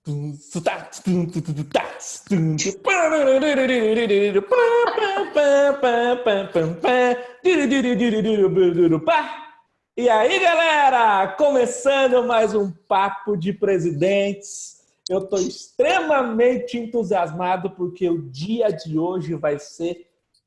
E aí, galera, começando mais um Papo de Presidentes. Eu estou extremamente entusiasmado porque o dia de hoje vai ser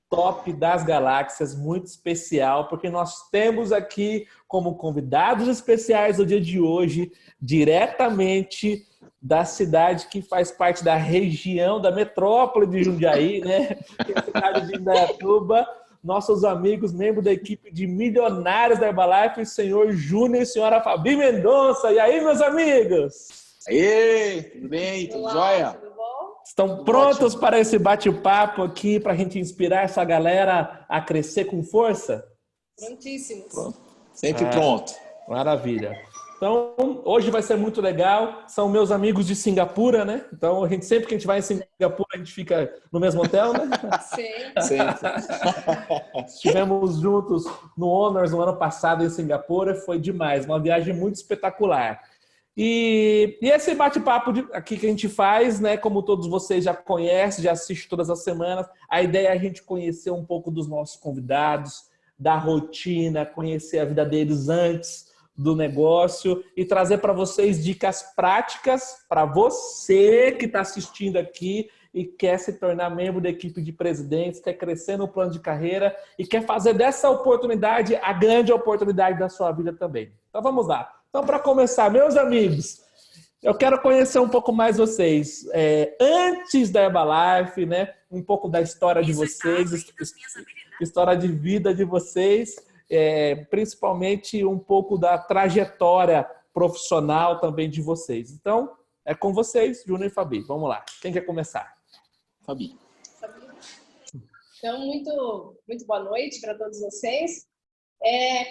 top das galáxias, muito especial, porque nós temos aqui como convidados especiais do dia de hoje, diretamente da cidade que faz parte da região, da metrópole de Jundiaí, né? Que é a cidade de Indaiatuba, nossos amigos, membros da equipe de milionários da Herbalife, o senhor Júnior e a senhora Fabi Mendonça. E aí, meus amigos? Aí, tudo bem? Tudo Olá, jóia? tudo bom? Estão Tudo prontos ótimo. para esse bate-papo aqui, para a gente inspirar essa galera a crescer com força? Prontíssimos. Pronto. Sempre pronto. Maravilha. Então, hoje vai ser muito legal. São meus amigos de Singapura, né? Então, sempre que a gente vai em Singapura, a gente fica no mesmo hotel, né? Sim. Sempre. Estivemos juntos no Honors no ano passado em Singapura. Foi demais. Uma viagem muito espetacular. E esse bate-papo aqui que a gente faz, né? Como todos vocês já conhecem, já assistem todas as semanas, a ideia é a gente conhecer um pouco dos nossos convidados, da rotina, conhecer a vida deles antes do negócio e trazer para vocês dicas práticas para você que está assistindo aqui e quer se tornar membro da equipe de presidentes, quer crescer no plano de carreira e quer fazer dessa oportunidade a grande oportunidade da sua vida também. Então vamos lá. Então, para começar, meus amigos, eu quero conhecer um pouco mais vocês. Antes da Herbalife, né? Um pouco da história de vocês, história de vida de vocês, principalmente um pouco da trajetória profissional também de vocês. Então, é com vocês, Júnior e Fabi. Vamos lá. Quem quer começar? Fabi. Então, muito boa noite para todos vocês.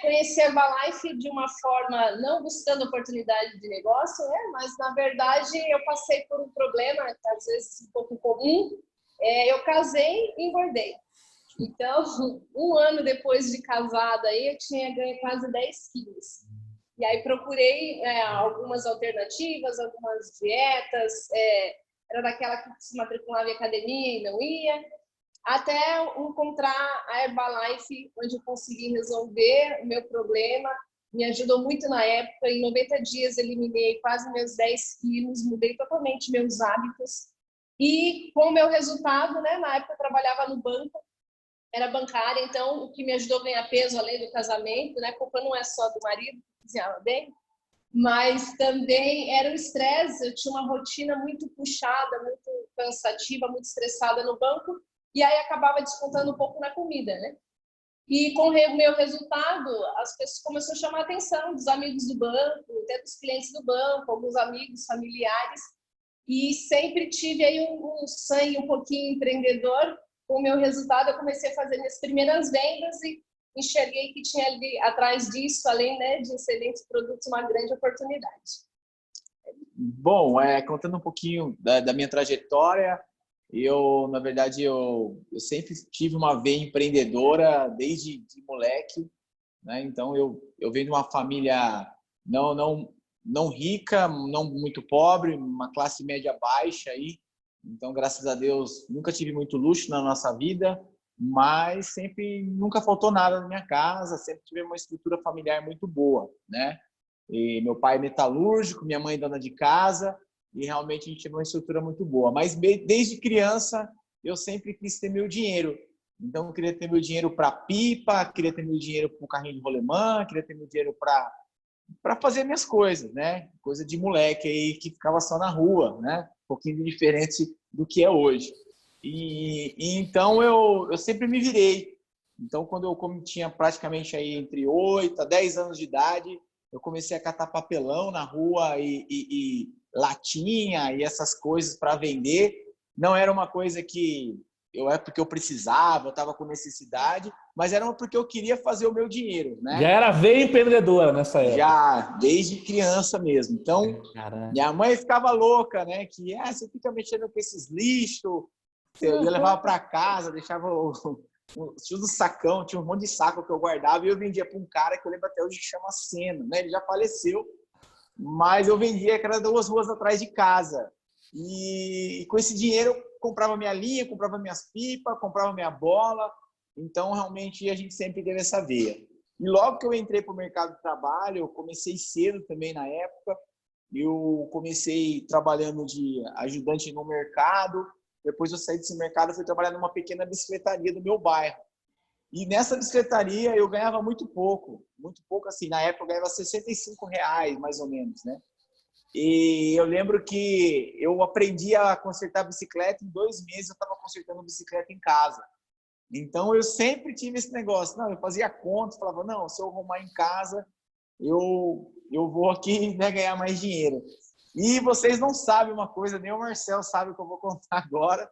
Conheci a Herbalife de uma forma não buscando oportunidade de negócio, né? Mas, na verdade, eu passei por um problema, às vezes um pouco comum. Eu casei e engordei. Então, um ano depois de casada, eu tinha ganho quase 10 quilos. E aí procurei algumas alternativas, algumas dietas. Era daquela que se matriculava em academia e não ia. Até encontrar a Herbalife, onde eu consegui resolver o meu problema. Me ajudou muito na época. Em 90 dias, eliminei quase meus 10 quilos, mudei totalmente meus hábitos. E com o meu resultado, né, na época eu trabalhava no banco, era bancária, então o que me ajudou a ganhar peso, além do casamento, né, a culpa não é só do marido, que cozinhava bem, mas também era o estresse. Eu tinha uma rotina muito puxada, muito cansativa, muito estressada no banco, e aí acabava descontando um pouco na comida, né? E com o meu resultado, as pessoas começaram a chamar a atenção dos amigos do banco, até dos clientes do banco, alguns amigos, familiares, e sempre tive aí um sangue um pouquinho empreendedor. Com o meu resultado, eu comecei a fazer minhas primeiras vendas e enxerguei que tinha ali atrás disso, além, né, de excelentes produtos, uma grande oportunidade. Bom, contando um pouquinho da minha trajetória, na verdade, eu sempre tive uma veia empreendedora desde de moleque, né? Então, eu venho de uma família não rica, não muito pobre, uma classe média baixa aí. Então, graças a Deus, nunca tive muito luxo na nossa vida, mas nunca faltou nada na minha casa, sempre tive uma estrutura familiar muito boa, né? E meu pai é metalúrgico, minha mãe é dona de casa, e realmente a gente teve uma estrutura muito boa. Mas desde criança, eu sempre quis ter meu dinheiro. Então, eu queria ter meu dinheiro para pipa, queria ter meu dinheiro para o carrinho de rolemã, queria ter meu dinheiro para fazer minhas coisas, né? Coisa de moleque aí que ficava só na rua, né? Um pouquinho diferente do que é hoje. Então eu sempre me virei. Então, quando eu tinha praticamente aí entre 8 a 10 anos de idade, eu comecei a catar papelão na rua e latinha e essas coisas para vender. Não era uma coisa que porque eu precisava, eu estava com necessidade, mas era porque eu queria fazer o meu dinheiro, né? Já era veia empreendedora nessa época. Já, desde criança mesmo. Então, Caramba. minha mãe ficava louca, né? Que você fica mexendo com esses lixos, eu levava para casa, deixava tinha um sacão, tinha um monte de saco que eu guardava e eu vendia para um cara que eu lembro até hoje que chama Senna, né? Ele já faleceu, mas eu vendia, que era 2 ruas atrás de casa. E com esse dinheiro eu comprava minha linha, comprava minhas pipas, comprava minha bola. Então, realmente, a gente sempre teve essa veia. E logo que eu entrei para o mercado de trabalho, eu comecei cedo também na época. Eu comecei trabalhando de ajudante no mercado. Depois eu saí desse mercado e fui trabalhar numa pequena bicicletaria do meu bairro. E nessa bicicletaria eu ganhava muito pouco assim. Na época eu ganhava R$65, mais ou menos, né? E eu lembro que eu aprendi a consertar bicicleta em 2 meses. Eu estava consertando bicicleta em casa. Então eu sempre tive esse negócio. Não, eu fazia conta, falava, não, se eu arrumar em casa, eu vou aqui, né, ganhar mais dinheiro. E vocês não sabem uma coisa, nem o Marcel sabe o que eu vou contar agora.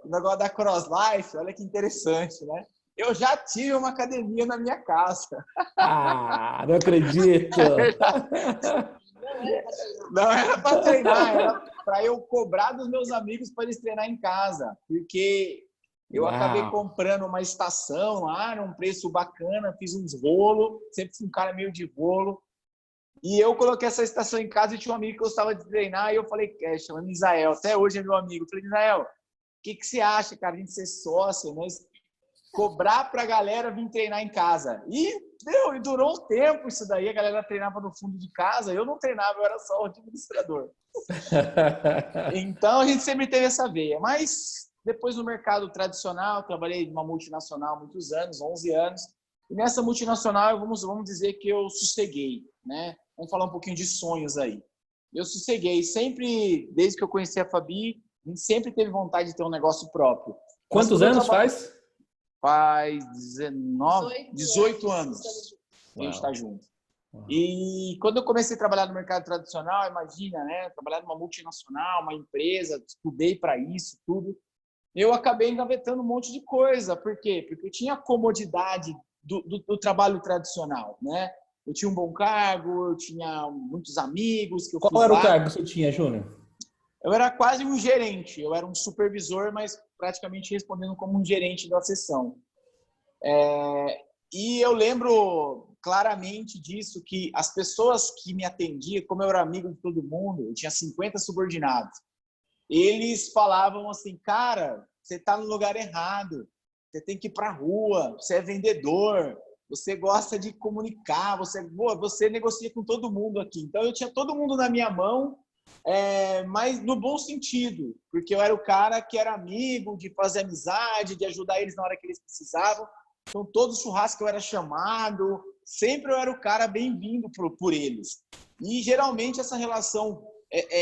O negócio da CrossLife, olha que interessante, né? Eu já tive uma academia na minha casa. Ah, não acredito! Não era para treinar, era para eu cobrar dos meus amigos para eles treinar em casa. Porque eu acabei comprando uma estação lá, num preço bacana, fiz uns rolos, sempre fui um cara meio de rolo. E eu coloquei essa estação em casa e tinha um amigo que gostava de treinar, e eu falei, chamando Israel, até hoje é meu amigo. Eu falei, Israel, o que você acha, cara, a gente ser sócio, nós cobrar pra galera vir treinar em casa? E durou um tempo isso daí, a galera treinava no fundo de casa, eu não treinava, eu era só o administrador. Então a gente sempre teve essa veia, mas depois no mercado tradicional, trabalhei numa multinacional há muitos anos, 11 anos, e nessa multinacional vamos dizer que eu sosseguei, né? Vamos falar um pouquinho de sonhos aí. Eu sosseguei, sempre, desde que eu conheci a Fabi, a gente sempre teve vontade de ter um negócio próprio. Quantos anos faz? Faz 18 anos que a gente está junto. E quando eu comecei a trabalhar no mercado tradicional, imagina, né? Trabalhar numa multinacional, uma empresa, estudei para isso, tudo. Eu acabei engavetando um monte de coisa. Por quê? Porque eu tinha a comodidade do trabalho tradicional, né? Eu tinha um bom cargo, eu tinha muitos amigos. Qual era o cargo que você tinha, Júnior? Eu era quase um gerente, eu era um supervisor, mas praticamente respondendo como um gerente da seção. E eu lembro claramente disso, que as pessoas que me atendiam, como eu era amigo de todo mundo, eu tinha 50 subordinados, eles falavam assim, cara, você está no lugar errado, você tem que ir para a rua, você é vendedor, você gosta de comunicar, você negocia com todo mundo aqui. Então eu tinha todo mundo na minha mão, mas no bom sentido, porque eu era o cara que era amigo, de fazer amizade, de ajudar eles na hora que eles precisavam. Então, todo churrasco que eu era chamado, sempre eu era o cara bem-vindo por eles. E, geralmente, essa relação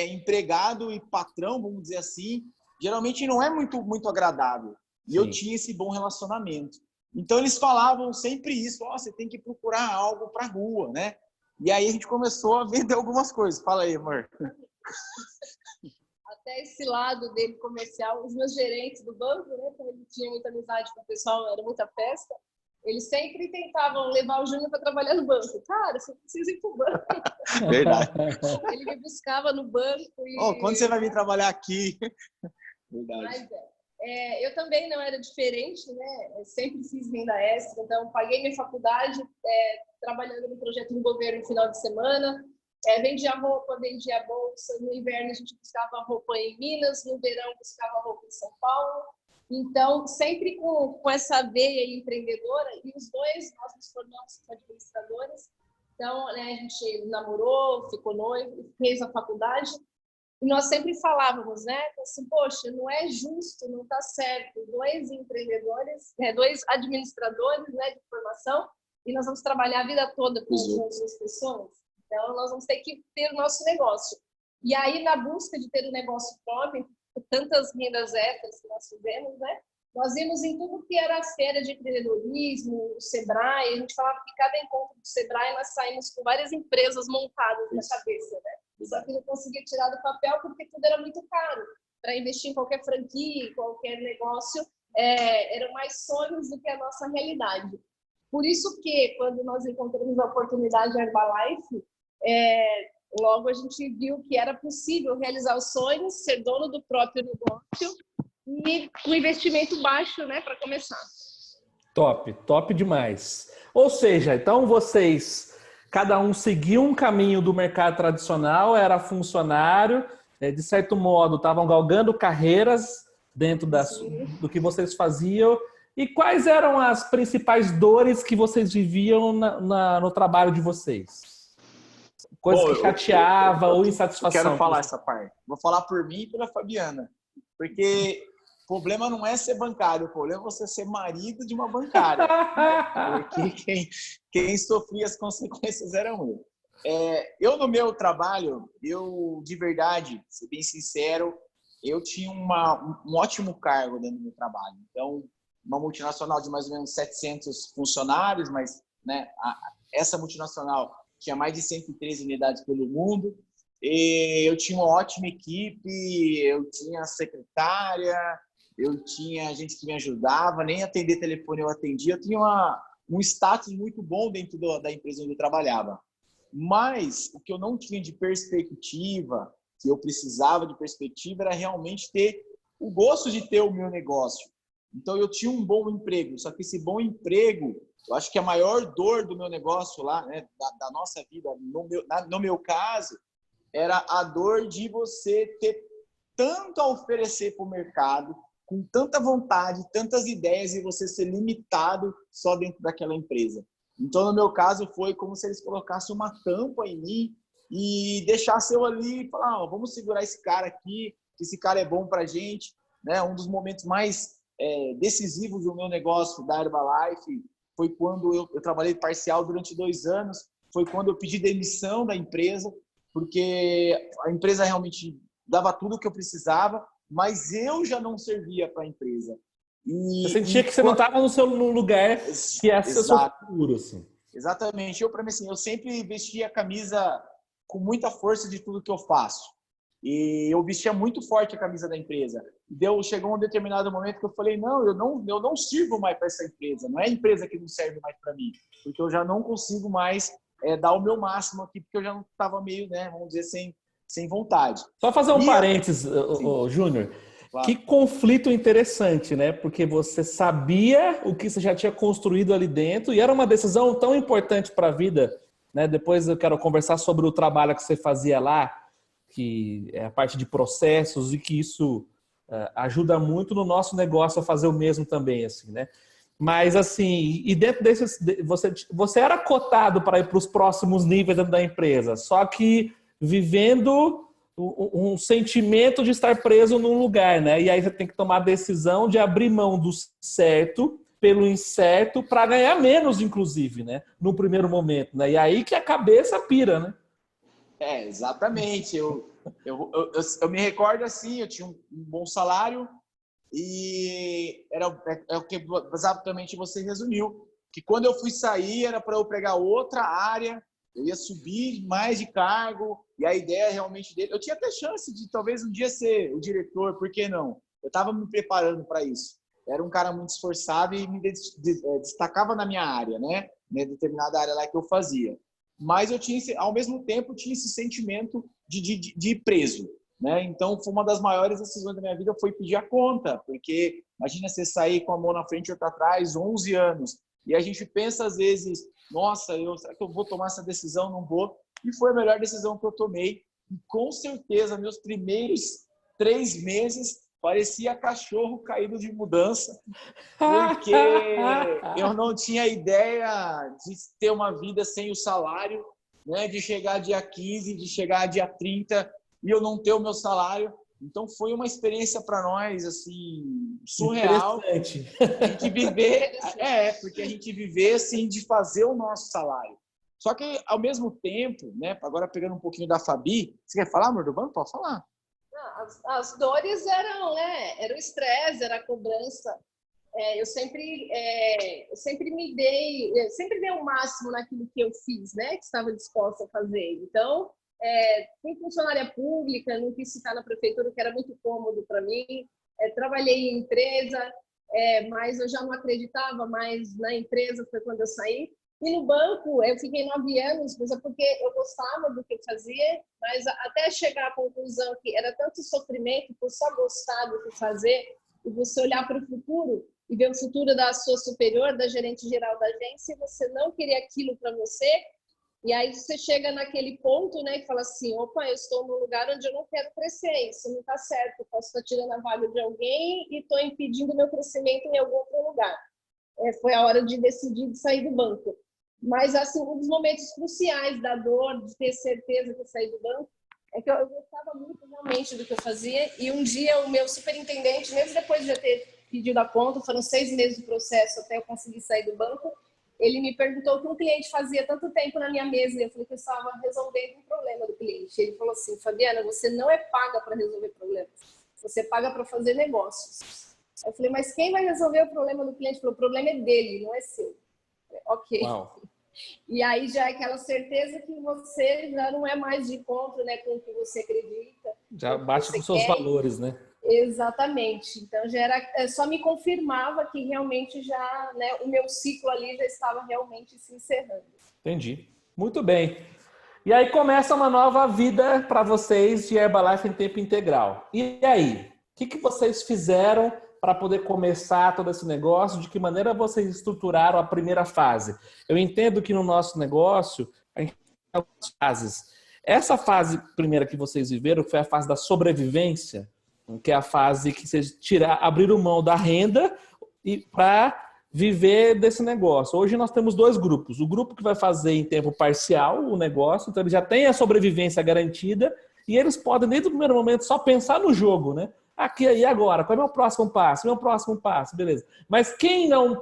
empregado e patrão, vamos dizer assim, geralmente não é muito agradável. E Sim. Eu tinha esse bom relacionamento. Então, eles falavam sempre isso, você tem que procurar algo para a rua, né? E aí a gente começou a vender algumas coisas. Fala aí, amor. Até esse lado dele comercial, os meus gerentes do banco, né, como ele tinha muita amizade com o pessoal, era muita festa, eles sempre tentavam levar o Júnior para trabalhar no banco. Cara, você precisa ir para o banco. Verdade. Ele me buscava no banco. Quando você vai vir trabalhar aqui? Verdade. Mas, eu também não era diferente, né? Eu sempre fiz renda extra, então paguei minha faculdade trabalhando no projeto do governo no final de semana. Vendia roupa, vendia bolsa. No inverno a gente buscava roupa em Minas, no verão buscava roupa em São Paulo. Então, sempre com essa veia empreendedora, e os dois, nós nos formamos como administradores. Então, né, a gente namorou, ficou noivo, fez a faculdade. E nós sempre falávamos, né, assim, poxa, não é justo, não está certo. 2 empreendedores, 2 administradores, né, de formação, e nós vamos trabalhar a vida toda com as nossas pessoas. Então, nós vamos ter que ter o nosso negócio. E aí, na busca de ter um negócio próprio, tantas rendas extras que nós fizemos, né? Nós íamos em tudo que era a feira de empreendedorismo, o Sebrae. A gente falava que cada encontro do Sebrae nós saímos com várias empresas montadas na cabeça, né? Só que não conseguia tirar do papel porque tudo era muito caro. Para investir em qualquer franquia, qualquer negócio, eram mais sonhos do que a nossa realidade. Por isso que, quando nós encontramos a oportunidade da Herbalife, logo a gente viu que era possível realizar os sonhos, ser dono do próprio negócio e um investimento baixo, né, para começar. Top demais. Ou seja, então vocês, cada um seguiu um caminho do mercado tradicional, era funcionário, de certo modo, estavam galgando carreiras dentro do que vocês faziam. E quais eram as principais dores que vocês viviam no trabalho de vocês? Coisas Bom, que chateava ou eu insatisfação? quero falar essa parte. Vou falar por mim e pela Fabiana. Porque o problema não é ser bancário, o problema é você ser marido de uma bancária. Porque quem sofria as consequências eram eu. Eu, no meu trabalho, de verdade, ser bem sincero, eu tinha um ótimo cargo dentro do meu trabalho. Então, uma multinacional de mais ou menos 700 funcionários, mas né, essa multinacional tinha mais de 113 unidades pelo mundo. E eu tinha uma ótima equipe, eu tinha secretária, eu tinha gente que me ajudava, nem atender telefone eu atendia. Eu tinha um status muito bom dentro da empresa onde eu trabalhava. Mas o que eu não tinha de perspectiva, que eu precisava de perspectiva, era realmente ter o gosto de ter o meu negócio. Então, eu tinha um bom emprego, só que esse bom emprego, eu acho que a maior dor do meu negócio lá, né, da nossa vida, no meu caso, era a dor de você ter tanto a oferecer para o mercado, com tanta vontade, tantas ideias, e você ser limitado só dentro daquela empresa. Então, no meu caso, foi como se eles colocassem uma tampa em mim e deixassem eu ali e falar, vamos segurar esse cara aqui, que esse cara é bom para a gente. Né? Um dos momentos mais decisivos do meu negócio da Herbalife foi quando eu trabalhei parcial durante 2 anos, foi quando eu pedi demissão da empresa, porque a empresa realmente dava tudo o que eu precisava, mas eu já não servia para a empresa. Você sentia que você não estava no lugar que é seu futuro. Assim. Exatamente. Para mim, assim, eu sempre vesti a camisa com muita força de tudo que eu faço. E eu vestia muito forte a camisa da empresa. Chegou um determinado momento que eu falei, eu não sirvo mais para essa empresa. Não é a empresa que não serve mais para mim. Porque eu já não consigo mais dar o meu máximo aqui, porque eu já não estava meio, né, vamos dizer, sem vontade. Só fazer um parênteses, Júnior. Claro. Que conflito interessante, né? Porque você sabia o que você já tinha construído ali dentro e era uma decisão tão importante para a vida, né? Depois eu quero conversar sobre o trabalho que você fazia lá, que é a parte de processos e que isso ajuda muito no nosso negócio a fazer o mesmo também, assim, né? Mas, assim, e dentro desses... Você era cotado para ir para os próximos níveis dentro da empresa, só que vivendo um sentimento de estar preso num lugar, né? E aí você tem que tomar a decisão de abrir mão do certo pelo incerto para ganhar menos, inclusive, né? No primeiro momento, né? E aí que a cabeça pira, né? Exatamente. Eu me recordo assim, eu tinha um bom salário e era o que exatamente você resumiu, que quando eu fui sair era para eu pegar outra área, eu ia subir mais de cargo e a ideia realmente dele, eu tinha até chance de talvez um dia ser o diretor, por que não? Eu estava me preparando para isso. Era um cara muito esforçado e me destacava na minha área, né? Na determinada área lá que eu fazia. Mas eu tinha, ao mesmo tempo, tinha esse sentimento de preso, né? Então, foi uma das maiores decisões da minha vida, foi pedir a conta, porque imagina você sair com a mão na frente e outra atrás, 11 anos, e a gente pensa às vezes, nossa, será que eu vou tomar essa decisão? Não vou. E foi a melhor decisão que eu tomei. E com certeza, meus primeiros 3 meses parecia cachorro caído de mudança, porque eu não tinha ideia de ter uma vida sem o salário, né? De chegar dia 15, de chegar dia 30 e eu não ter o meu salário. Então foi uma experiência para nós assim surreal. Interessante. A gente viver, porque a gente viver assim de fazer o nosso salário. Só que ao mesmo tempo, né? Agora pegando um pouquinho da Fabi, você quer falar, amor do banco? Pode falar. As dores eram, né? Era o estresse, era a cobrança. Eu sempre dei o máximo naquilo que eu fiz, né? Que estava disposta a fazer. Então, fui funcionária pública, não quis ficar na prefeitura, que era muito cômodo para mim. Trabalhei em empresa, mas eu já não acreditava mais na empresa, foi quando eu saí. E no banco, eu fiquei 9 anos, mas é porque eu gostava do que eu fazia, mas até chegar à conclusão que era tanto sofrimento por só gostar do que fazer, e você olhar para o futuro e ver o futuro da sua superior, da gerente geral da agência, e você não queria aquilo para você, E aí você chega naquele ponto, né, que fala assim, opa, eu estou num lugar onde eu não quero crescer, isso não está certo, eu posso estar tirando a vaga de alguém e estou impedindo o meu crescimento em algum outro lugar. Foi a hora de decidir de sair do banco. Mas, assim, um dos momentos cruciais da dor, de ter certeza que eu saí do banco, é que eu gostava muito realmente do que eu fazia. E um dia o meu superintendente, mesmo depois de já ter pedido a conta, foram 6 meses de processo até eu conseguir sair do banco, ele me perguntou o que um cliente fazia tanto tempo na minha mesa. E eu falei que eu estava resolvendo um problema do cliente. Ele falou assim, Fabiana, você não é paga para resolver problemas. Você paga para fazer negócios. Eu falei, mas quem vai resolver o problema do cliente? Ele falou, o problema é dele, não é seu. Falei, ok. Uau. E aí já é aquela certeza que você já não é mais de encontro, né, com o que você acredita. Já bate com seus valores, né? Exatamente. Então já era, só me confirmava que realmente já, né, o meu ciclo ali já estava realmente se encerrando. Entendi. Muito bem. E aí começa uma nova vida para vocês de Herbalife em tempo integral. E aí? O que vocês fizeram para poder começar todo esse negócio? De que maneira vocês estruturaram a primeira fase? Eu entendo que no nosso negócio a gente tem algumas fases. Essa fase primeira que vocês viveram foi a fase da sobrevivência, que é a fase que vocês abriram mão da renda e para viver desse negócio. Hoje nós temos 2 grupos. O grupo que vai fazer em tempo parcial o negócio, então ele já tem a sobrevivência garantida e eles podem, desde o primeiro momento, só pensar no jogo, né? Aqui e agora, qual é o meu próximo passo? Meu próximo passo, beleza. Mas quem não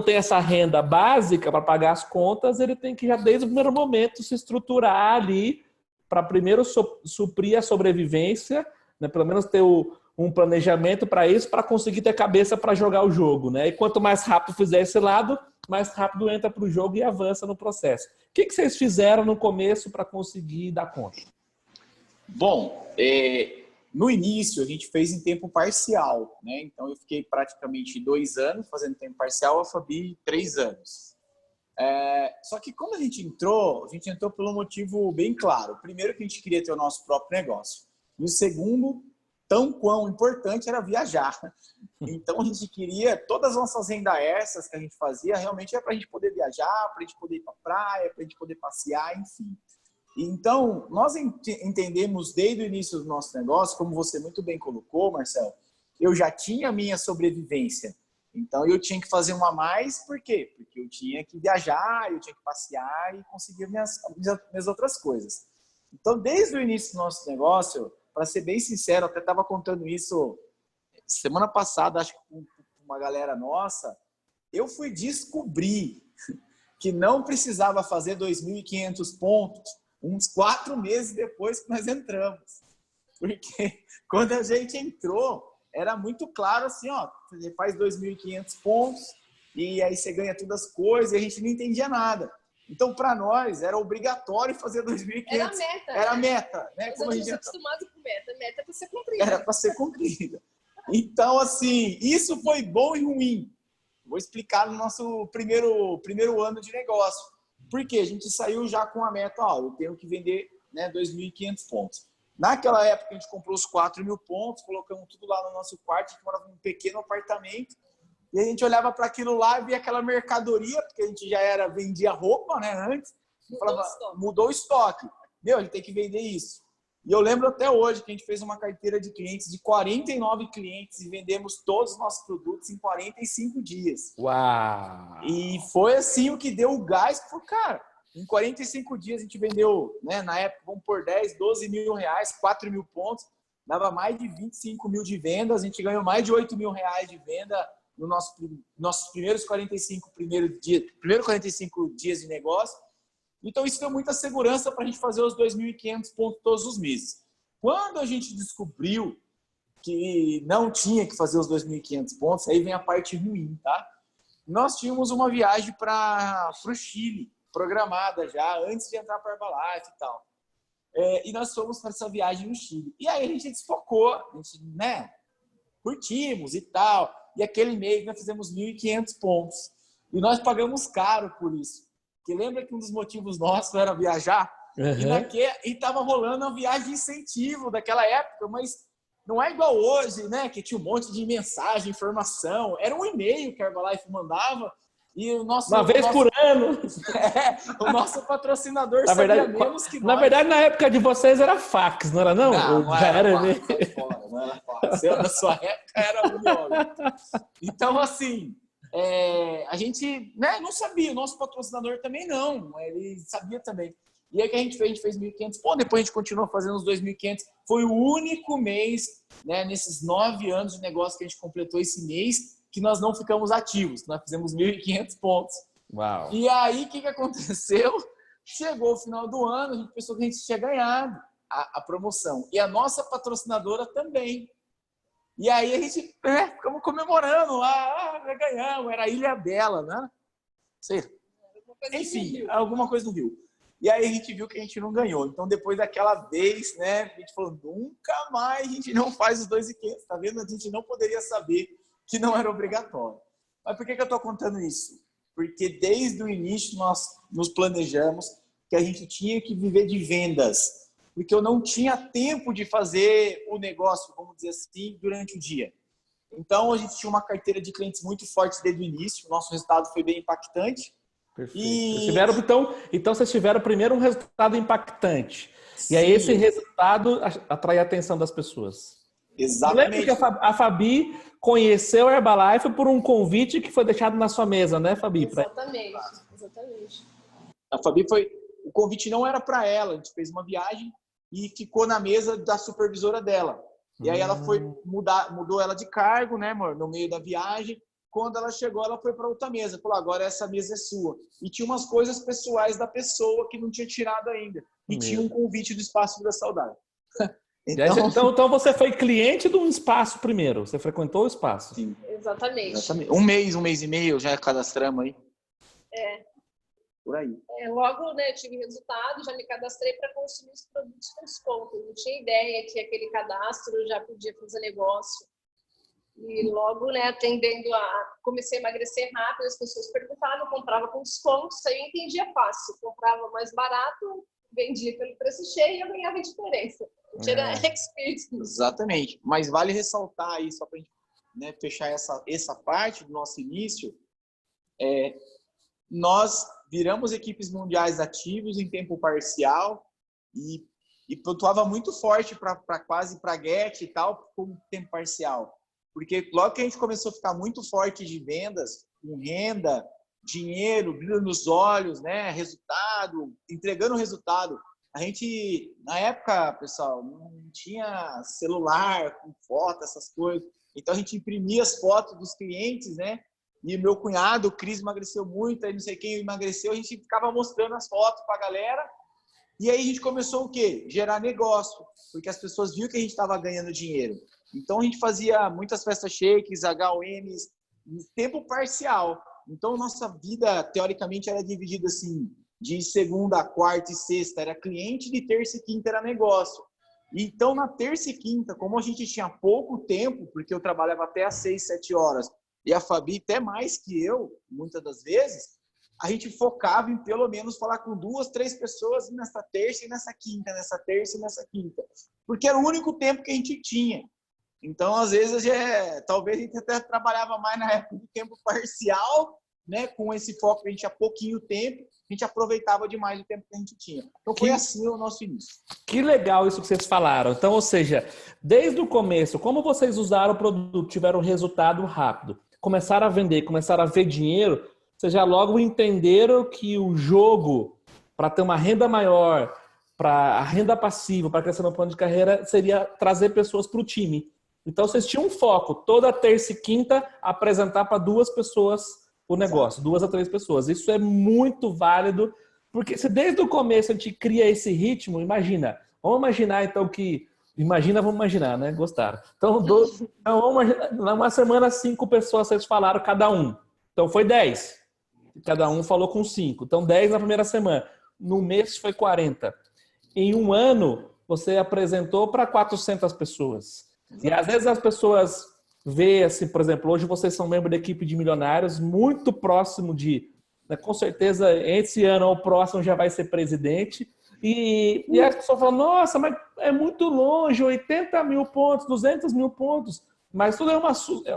tem essa renda básica para pagar as contas, ele tem que já desde o primeiro momento se estruturar ali para primeiro suprir a sobrevivência, né? Pelo menos ter um planejamento para isso, para conseguir ter cabeça para jogar o jogo, né? E quanto mais rápido fizer esse lado, mais rápido entra para o jogo e avança no processo. O que vocês fizeram no começo para conseguir dar conta? Bom, no início a gente fez em tempo parcial, né? Então eu fiquei praticamente 2 anos fazendo tempo parcial, a Fabi 3 anos. Só que quando a gente entrou por um motivo bem claro. Primeiro que a gente queria ter o nosso próprio negócio. E o segundo, tão quão importante, era viajar. Então a gente queria, todas as nossas rendas extras que a gente fazia, realmente era para a gente poder viajar, para a gente poder ir para a praia, para a gente poder passear, enfim. Então, nós entendemos desde o início do nosso negócio, como você muito bem colocou, Marcelo, eu já tinha a minha sobrevivência. Então, eu tinha que fazer uma a mais, por quê? Porque eu tinha que viajar, eu tinha que passear e conseguir minhas outras coisas. Então, desde o início do nosso negócio, para ser bem sincero, eu até estava contando isso semana passada, acho que com uma galera nossa, eu fui descobrir que não precisava fazer 2.500 pontos uns 4 meses depois que nós entramos. Porque quando a gente entrou, era muito claro assim, ó, você faz 2.500 pontos e aí você ganha todas as coisas e a gente não entendia nada. Então, para nós, era obrigatório fazer 2.500. Era a meta. Era a meta. Né? Nós estamos acostumados com meta. Meta é para ser cumprida. Era para ser cumprida. Então, assim, isso foi bom e ruim. Vou explicar no nosso primeiro ano de negócio. Porque a gente saiu já com a meta, ó, eu tenho que vender, né, 2.500 pontos. Naquela época, a gente comprou os 4.000 pontos, colocamos tudo lá no nosso quarto, a gente morava num pequeno apartamento, e a gente olhava para aquilo lá e via aquela mercadoria, porque a gente já vendia roupa, né, antes, mudou o estoque. Meu, ele tem que vender isso. E eu lembro até hoje que a gente fez uma carteira de clientes de 49 clientes e vendemos todos os nossos produtos em 45 dias. Uau! E foi assim o que deu o gás, que foi, cara, em 45 dias a gente vendeu, né, na época, vamos por 10, 12 mil reais, 4.000 pontos, dava mais de 25 mil de vendas, a gente ganhou mais de 8 mil reais de venda nos nossos primeiros 45 dias de negócio. Então, isso deu muita segurança para a gente fazer os 2.500 pontos todos os meses. Quando a gente descobriu que não tinha que fazer os 2.500 pontos, aí vem a parte ruim, tá? Nós tínhamos uma viagem para o Chile, programada já, antes de entrar para a Herbalife e tal. E nós fomos para essa viagem no Chile. E aí a gente desfocou, a gente, né, curtimos e tal. E aquele mês nós fizemos 1.500 pontos. E nós pagamos caro por isso. Porque lembra que um dos motivos nossos era viajar? Uhum. E estava rolando uma viagem de incentivo daquela época, mas não é igual hoje, né? Que tinha um monte de mensagem, informação. Era um e-mail que a Herbalife mandava E o nosso, Uma vez por ano. o nosso patrocinador Na sabia verdade, menos que na nós. verdade, na época de vocês era fax, não era não? Não Já era era, né? fax, sai fora, não era fax. Na sua época era o biólogo. Então, assim, a gente, né, não sabia, o nosso patrocinador também não, ele sabia também. E aí que a gente fez? A gente fez 1.500. Pô, depois a gente continuou fazendo os 2.500. Foi o único mês, né, nesses 9 anos de negócio que a gente completou esse mês, que nós não ficamos ativos. Nós fizemos 1.500 pontos. Uau. E aí, o que aconteceu? Chegou o final do ano, a gente pensou que a gente tinha ganhado a promoção. E a nossa patrocinadora também. E aí a gente ficamos comemorando. Ganhamos. Era Ilha Bela, né? Sei. Enfim, alguma coisa no Rio. E aí a gente viu que a gente não ganhou. Então, depois daquela vez, né, a gente falou, nunca mais a gente não faz os 2.500. Tá vendo? A gente não poderia saber que não era obrigatório. Mas por que eu estou contando isso? Porque desde o início nós nos planejamos que a gente tinha que viver de vendas. Porque eu não tinha tempo de fazer o negócio, vamos dizer assim, durante o dia. Então, a gente tinha uma carteira de clientes muito forte desde o início. O nosso resultado foi bem impactante. Perfeito. E... Então, vocês tiveram primeiro um resultado impactante. Sim. E aí esse resultado atrai a atenção das pessoas. Exatamente. Lembra que a Fabi conheceu a Herbalife por um convite que foi deixado na sua mesa, né, Fabi? Exatamente. A Fabi o convite não era para ela, a gente fez uma viagem e ficou na mesa da supervisora dela. E aí ela mudou ela de cargo, né, amor, no meio da viagem. Quando ela chegou, ela foi para outra mesa. Falou, agora essa mesa é sua. E tinha umas coisas pessoais da pessoa que não tinha tirado ainda. E tinha um convite do Espaço da Saudade. Então você foi cliente de um espaço primeiro. Você frequentou o espaço. Sim. Exatamente. Um mês e meio, já cadastramos aí. Por aí. Logo, né, tive resultado, já me cadastrei para consumir os produtos com desconto. Eu não tinha ideia que aquele cadastro já podia fazer negócio. E logo, né, atendendo comecei a emagrecer rápido, as pessoas perguntavam, eu comprava com desconto, isso aí eu entendia fácil. Comprava mais barato, vendia pelo preço cheio e eu ganhava a diferença. Eu tinha experiência. Exatamente. Mas vale ressaltar aí, só para a gente, né, fechar essa parte do nosso início, nós viramos equipes mundiais ativos em tempo parcial e pontuava muito forte quase para Get e tal, como tempo parcial. Porque logo que a gente começou a ficar muito forte de vendas, com renda, dinheiro, brilho nos olhos, né, resultado, entregando resultado. A gente, na época, pessoal, não tinha celular com foto, essas coisas. Então, a gente imprimia as fotos dos clientes, né? E meu cunhado, o Cris, emagreceu muito, aí não sei quem emagreceu, a gente ficava mostrando as fotos para a galera. E aí a gente começou o quê? Gerar negócio, porque as pessoas viram que a gente estava ganhando dinheiro. Então, a gente fazia muitas festas shakes, HOMs, em tempo parcial. Então, nossa vida, teoricamente, era dividida assim, de segunda, quarta e sexta era cliente, de terça e quinta era negócio. Então, na terça e quinta, como a gente tinha pouco tempo, porque eu trabalhava até às 6, 7 horas, e a Fabi até mais que eu, muitas das vezes, a gente focava em pelo menos falar com 2, 3 pessoas nessa terça e nessa quinta, nessa terça e nessa quinta. Porque era o único tempo que a gente tinha. Então, às vezes, talvez a gente até trabalhava mais na época do tempo parcial, né? Com esse foco que a gente tinha pouquinho tempo, a gente aproveitava demais o tempo que a gente tinha. Então, foi assim o nosso início. Que legal isso que vocês falaram. Então, ou seja, desde o começo, como vocês usaram o produto, tiveram um resultado rápido, começaram a vender, começaram a ver dinheiro, vocês já logo entenderam que o jogo, para ter uma renda maior, para a renda passiva, para crescer no plano de carreira, seria trazer pessoas para o time. Então, vocês tinham um foco, toda terça e quinta, apresentar para 2 pessoas o negócio, 2 a 3 pessoas. Isso é muito válido, porque se desde o começo a gente cria esse ritmo, imagina. Vamos imaginar, então, vamos imaginar, né? Gostaram. Então, vamos imaginar, numa semana, 5 pessoas vocês falaram cada um. Então, foi 10. Cada um falou com 5. Então, 10 na primeira semana. No mês foi 40. Em um ano, você apresentou para 400 pessoas. E às vezes as pessoas veem, assim, por exemplo, hoje vocês são membro da equipe de milionários, muito próximo né, com certeza, esse ano ou o próximo já vai ser presidente. E as pessoas falam, nossa, mas é muito longe, 80 mil pontos, 200 mil pontos. Mas tudo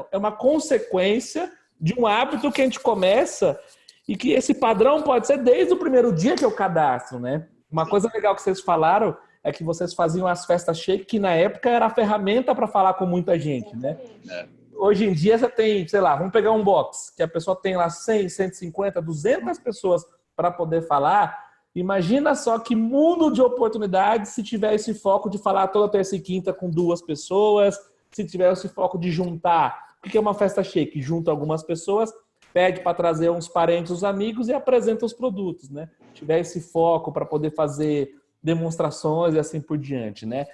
é uma consequência de um hábito que a gente começa e que esse padrão pode ser desde o primeiro dia que eu cadastro, né? Uma coisa legal que vocês falaram é que vocês faziam as festas shake, que na época era a ferramenta para falar com muita gente, né? Hoje em dia você tem, sei lá, vamos pegar um box, que a pessoa tem lá 100, 150, 200 pessoas para poder falar. Imagina só que mundo de oportunidades se tiver esse foco de falar toda terça e quinta com 2 pessoas, se tiver esse foco de juntar. O que é uma festa shake? Junta algumas pessoas, pede para trazer uns parentes, os amigos e apresenta os produtos, né? Se tiver esse foco para poder fazer demonstrações e assim por diante, né?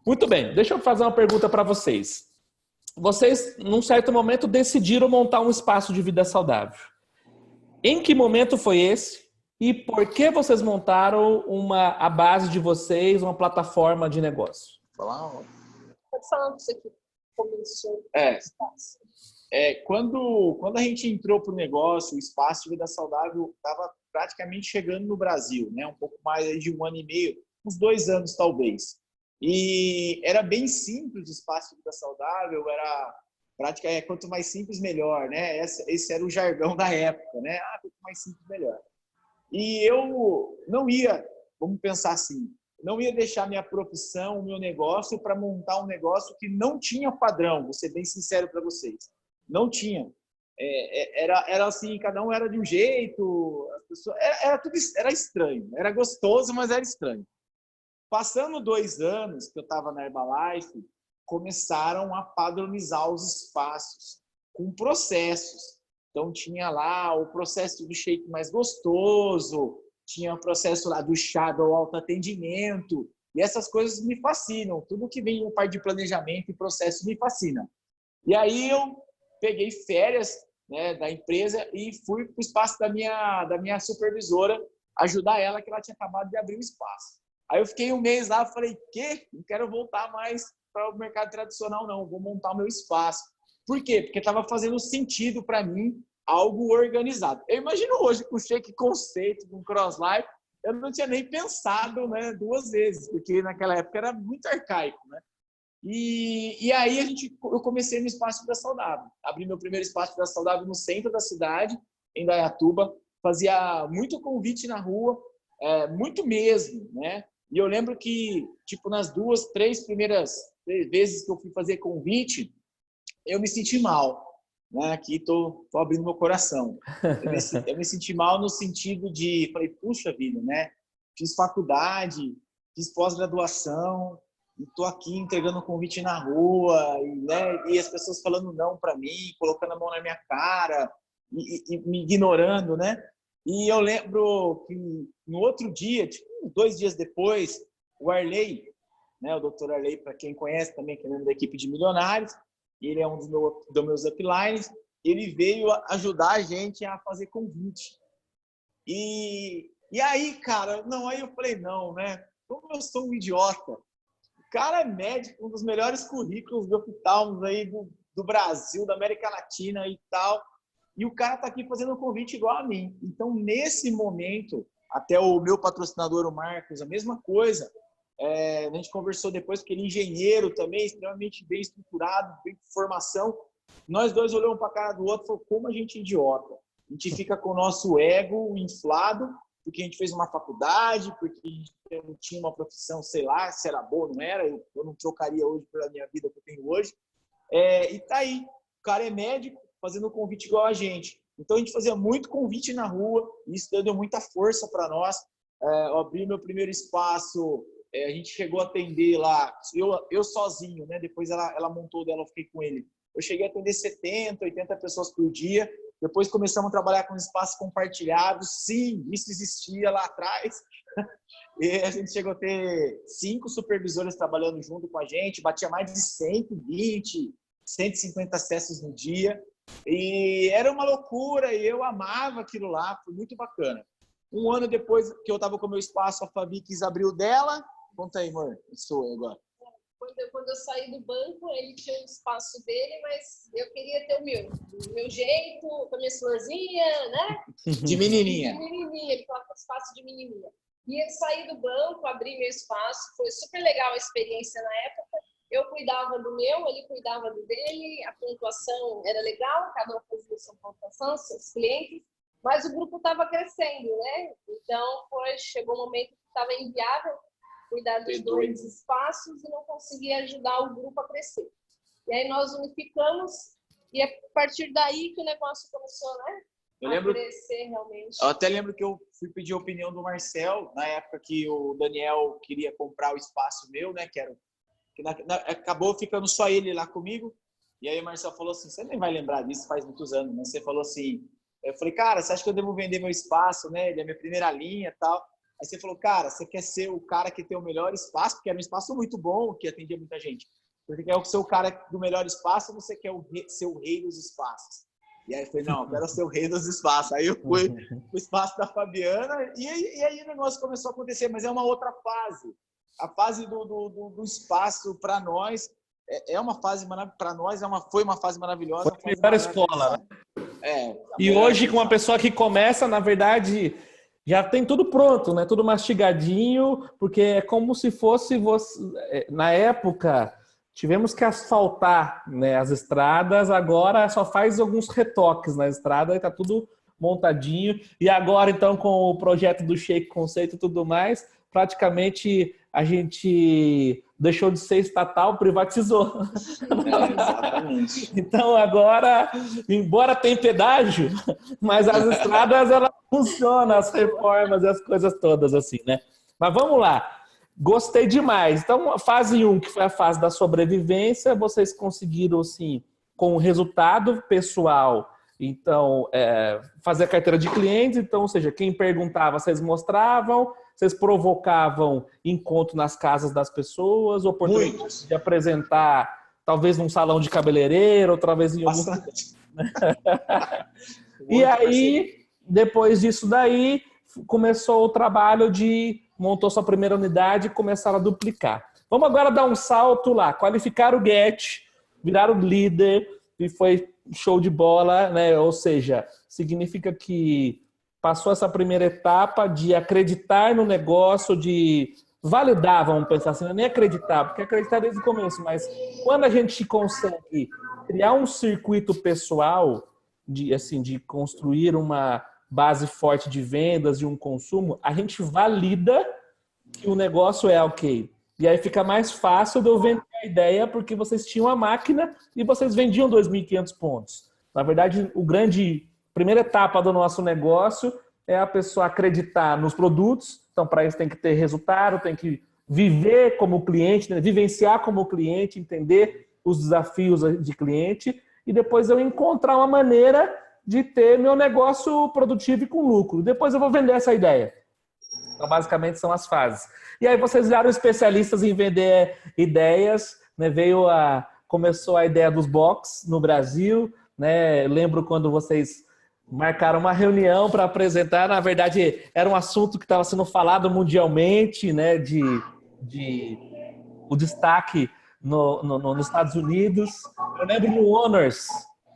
Muito bem, deixa eu fazer uma pergunta para vocês. Vocês, num certo momento, decidiram montar um espaço de vida saudável. Em que momento foi esse? E por que vocês montaram a base de vocês, uma plataforma de negócio? Pode falar para você que começou. Quando a gente entrou para o negócio, o espaço de vida saudável estava praticamente chegando no Brasil, né? Um pouco mais de 1 ano e meio, uns 2 anos talvez. E era bem simples o espaço de vida saudável, quanto mais simples, melhor, né? Esse era o jargão da época, né? Quanto mais simples, melhor. E eu não ia, vamos pensar assim, não ia deixar minha profissão, o meu negócio, para montar um negócio que não tinha padrão, vou ser bem sincero para vocês. Não tinha. Era assim, cada um era de um jeito, as pessoas, era estranho. Era gostoso, mas era estranho. Passando 2 anos que eu estava na Herbalife, começaram a padronizar os espaços com processos. Então, tinha lá o processo do shake mais gostoso, tinha o processo lá do chá do autoatendimento, e essas coisas me fascinam. Tudo que vem em parte de planejamento e processo me fascina. E aí eu peguei férias, né, da empresa e fui para o espaço da minha supervisora ajudar ela, que ela tinha acabado de abrir um espaço. Aí eu fiquei 1 mês lá, falei, não quero voltar mais para o mercado tradicional, não, vou montar o meu espaço. Por quê? Porque estava fazendo sentido para mim algo organizado. Eu imagino hoje com o Shake Conceito, com o CrossLife, eu não tinha nem pensado, né, 2 vezes, porque naquela época era muito arcaico, né? E aí eu comecei no Espaço Vida Saudável. Abri meu primeiro Espaço Vida Saudável no centro da cidade, em Indaiatuba. Fazia muito convite na rua, muito mesmo, né? E eu lembro que, tipo, nas 2, 3 primeiras vezes que eu fui fazer convite, eu me senti mal, né? Aqui tô abrindo meu coração. Eu me senti mal no sentido de, falei, puxa vida, né? Fiz faculdade, fiz pós-graduação, e tô aqui entregando convite na rua, né? E as pessoas falando não para mim, colocando a mão na minha cara e me ignorando, né? E eu lembro que no outro dia, tipo, 2 dias depois, o Arley, né, o Dr. Arley, para quem conhece também, que é membro da equipe de milionários, ele é um dos meus uplines, ele veio ajudar a gente a fazer convite. E aí, cara, aí eu falei, não, né? Como eu sou um idiota. O cara é médico, um dos melhores currículos do hospital aí do Brasil, da América Latina e tal. E o cara tá aqui fazendo um convite igual a mim. Então, nesse momento, até o meu patrocinador, o Marcos, a mesma coisa. A gente conversou depois, porque ele é engenheiro também, extremamente bem estruturado, bem de formação. Nós dois olhamos para a cara do outro e falamos, como a gente é idiota. A gente fica com o nosso ego inflado, porque a gente fez uma faculdade, porque a gente não tinha uma profissão, sei lá, se era boa ou não era, eu não trocaria hoje pela minha vida que eu tenho hoje. E tá aí, o cara é médico, fazendo convite igual a gente. Então, a gente fazia muito convite na rua, e isso deu muita força para nós. Eu abri meu primeiro espaço, a gente chegou a atender lá, eu sozinho, né? Depois ela montou dela, eu fiquei com ele. Eu cheguei a atender 70, 80 pessoas por dia. Depois começamos a trabalhar com espaços compartilhados. Sim, isso existia lá atrás. E a gente chegou a ter 5 supervisores trabalhando junto com a gente, batia mais de 120, 150 acessos no dia. E era uma loucura, e eu amava aquilo lá, foi muito bacana. 1 ano depois que eu estava com o meu espaço, a Fabi quis abrir o dela. Conta aí, amor, sou eu agora. Quando eu saí do banco, ele tinha um espaço dele, mas eu queria ter o meu jeito, com a minha florzinha, né? De menininha. De menininha, ele falava espaço de menininha. E eu saí do banco, abri meu espaço, foi super legal a experiência na época. Eu cuidava do meu, ele cuidava do dele, a pontuação era legal, cada um fazia sua pontuação, seus clientes, mas o grupo estava crescendo, né? Então, chegou um momento que estava inviável cuidar dos dois espaços e não conseguia ajudar o grupo a crescer. E aí nós unificamos e a partir daí que o negócio começou, né? A crescer realmente. Eu até lembro que eu fui pedir a opinião do Marcel, na época que o Daniel queria comprar o espaço meu, né? Acabou ficando só ele lá comigo. E aí o Marcel falou assim, você nem vai lembrar disso, faz muitos anos, mas você falou assim, eu falei, cara, você acha que eu devo vender meu espaço, né? Ele é minha primeira linha e tal. Aí você falou, cara, você quer ser o cara que tem o melhor espaço, porque era um espaço muito bom, que atendia muita gente. Você quer ser o cara do melhor espaço ou você quer ser o rei dos espaços? E aí eu falei, não, eu quero ser o rei dos espaços. Aí eu fui pro espaço da Fabiana e aí o negócio começou a acontecer, mas é uma outra fase. A fase do espaço para nós é uma fase para nós foi uma fase maravilhosa. Foi a melhor escola, né? E hoje com uma pessoa que começa, na verdade, já tem tudo pronto, né? Tudo mastigadinho, porque é como se fosse você. Na época tivemos que asfaltar, né, as estradas, agora só faz alguns retoques na estrada e tá tudo montadinho. E agora, então, com o projeto do Shake Conceito e tudo mais, praticamente a gente deixou de ser estatal, privatizou. Exatamente. Então, agora, embora tenha pedágio, mas as estradas, elas funcionam, as reformas e as coisas todas assim, né? Mas vamos lá. Gostei demais. Então, fase 1, que foi a fase da sobrevivência, vocês conseguiram, assim, com o resultado pessoal, então, fazer a carteira de clientes, então, ou seja, quem perguntava, vocês mostravam, vocês provocavam encontro nas casas das pessoas, oportunidade de apresentar, talvez num salão de cabeleireiro, outra vez em algum... E aí, depois disso daí, começou o trabalho montou sua primeira unidade e começaram a duplicar. Vamos agora dar um salto lá, qualificar o Get, virar o líder, e foi show de bola, né? Ou seja, significa que passou essa primeira etapa de acreditar no negócio, de validar, vamos pensar assim, não é nem acreditar, porque acreditar desde o começo, mas quando a gente consegue criar um circuito pessoal, de construir uma base forte de vendas e um consumo, a gente valida que o negócio é ok. E aí fica mais fácil de eu vender a ideia porque vocês tinham a máquina e vocês vendiam 2.500 pontos. Na verdade, primeira etapa do nosso negócio é a pessoa acreditar nos produtos. Então, para isso tem que ter resultado, tem que viver como cliente, né? Vivenciar como cliente, entender os desafios de cliente e depois eu encontrar uma maneira de ter meu negócio produtivo e com lucro. Depois eu vou vender essa ideia. Então, basicamente, são as fases. E aí vocês viraram especialistas em vender ideias, né? Começou a ideia dos box no Brasil, né? Lembro quando vocês marcaram uma reunião para apresentar, na verdade, era um assunto que estava sendo falado mundialmente, né? O destaque nos Estados Unidos. Eu lembro no Honors,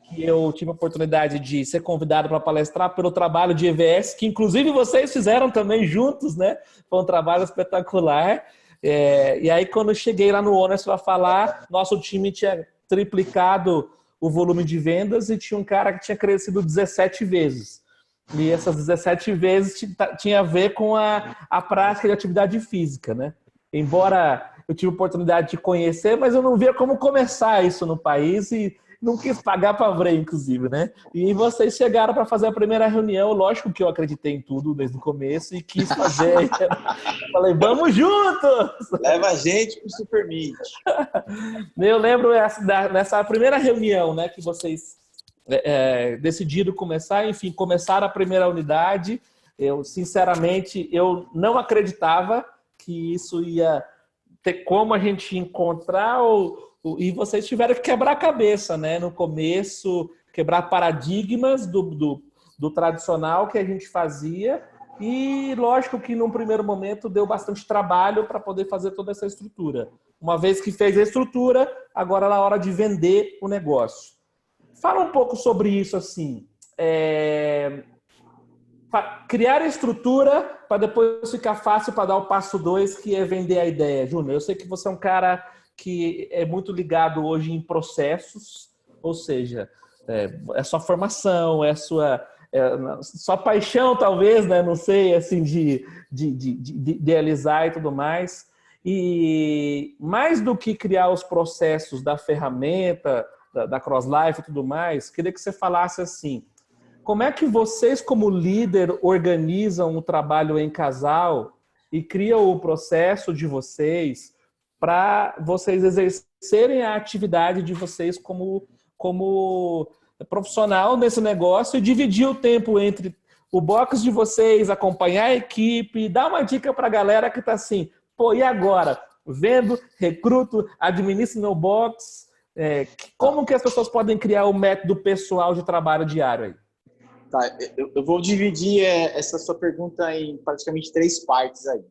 que eu tive a oportunidade de ser convidado para palestrar pelo trabalho de EVS, que inclusive vocês fizeram também juntos, né? Foi um trabalho espetacular. E aí, quando eu cheguei lá no Honors para falar, nosso time tinha triplicado o volume de vendas e tinha um cara que tinha crescido 17 vezes. E essas 17 vezes tinha a ver com a prática de atividade física, né? Embora eu tive a oportunidade de conhecer, mas eu não via como começar isso no país e não quis pagar para ver, inclusive, né? E vocês chegaram para fazer a primeira reunião. Lógico que eu acreditei em tudo desde o começo e quis fazer. Falei, vamos juntos! Leva a gente pro Supermeet. Eu lembro nessa primeira reunião, né, que vocês decidiram começar, enfim, começaram a primeira unidade. Eu, sinceramente, eu não acreditava que isso ia ter como a gente encontrar e vocês tiveram que quebrar a cabeça, né? No começo, quebrar paradigmas do tradicional que a gente fazia. E lógico que num primeiro momento deu bastante trabalho para poder fazer toda essa estrutura. Uma vez que fez a estrutura, agora é a hora de vender o negócio. Fala um pouco sobre isso, assim. Criar a estrutura para depois ficar fácil para dar o passo 2, que é vender a ideia. Júnior, eu sei que você é um cara que é muito ligado hoje em processos, ou seja, é sua formação, sua paixão, talvez, né? Não sei, assim, de idealizar e tudo mais. E mais do que criar os processos da ferramenta, da CrossLife e tudo mais, queria que você falasse assim, como é que vocês, como líder, organizam o trabalho em casal e criam o processo de vocês para vocês exercerem a atividade de vocês como profissional nesse negócio e dividir o tempo entre o box de vocês, acompanhar a equipe, dar uma dica para a galera que está assim, pô, e agora? Vendo, recruto, administro meu box. Como que as pessoas podem criar o método pessoal de trabalho diário aí? Tá, eu vou dividir essa sua pergunta em praticamente 3 partes aí.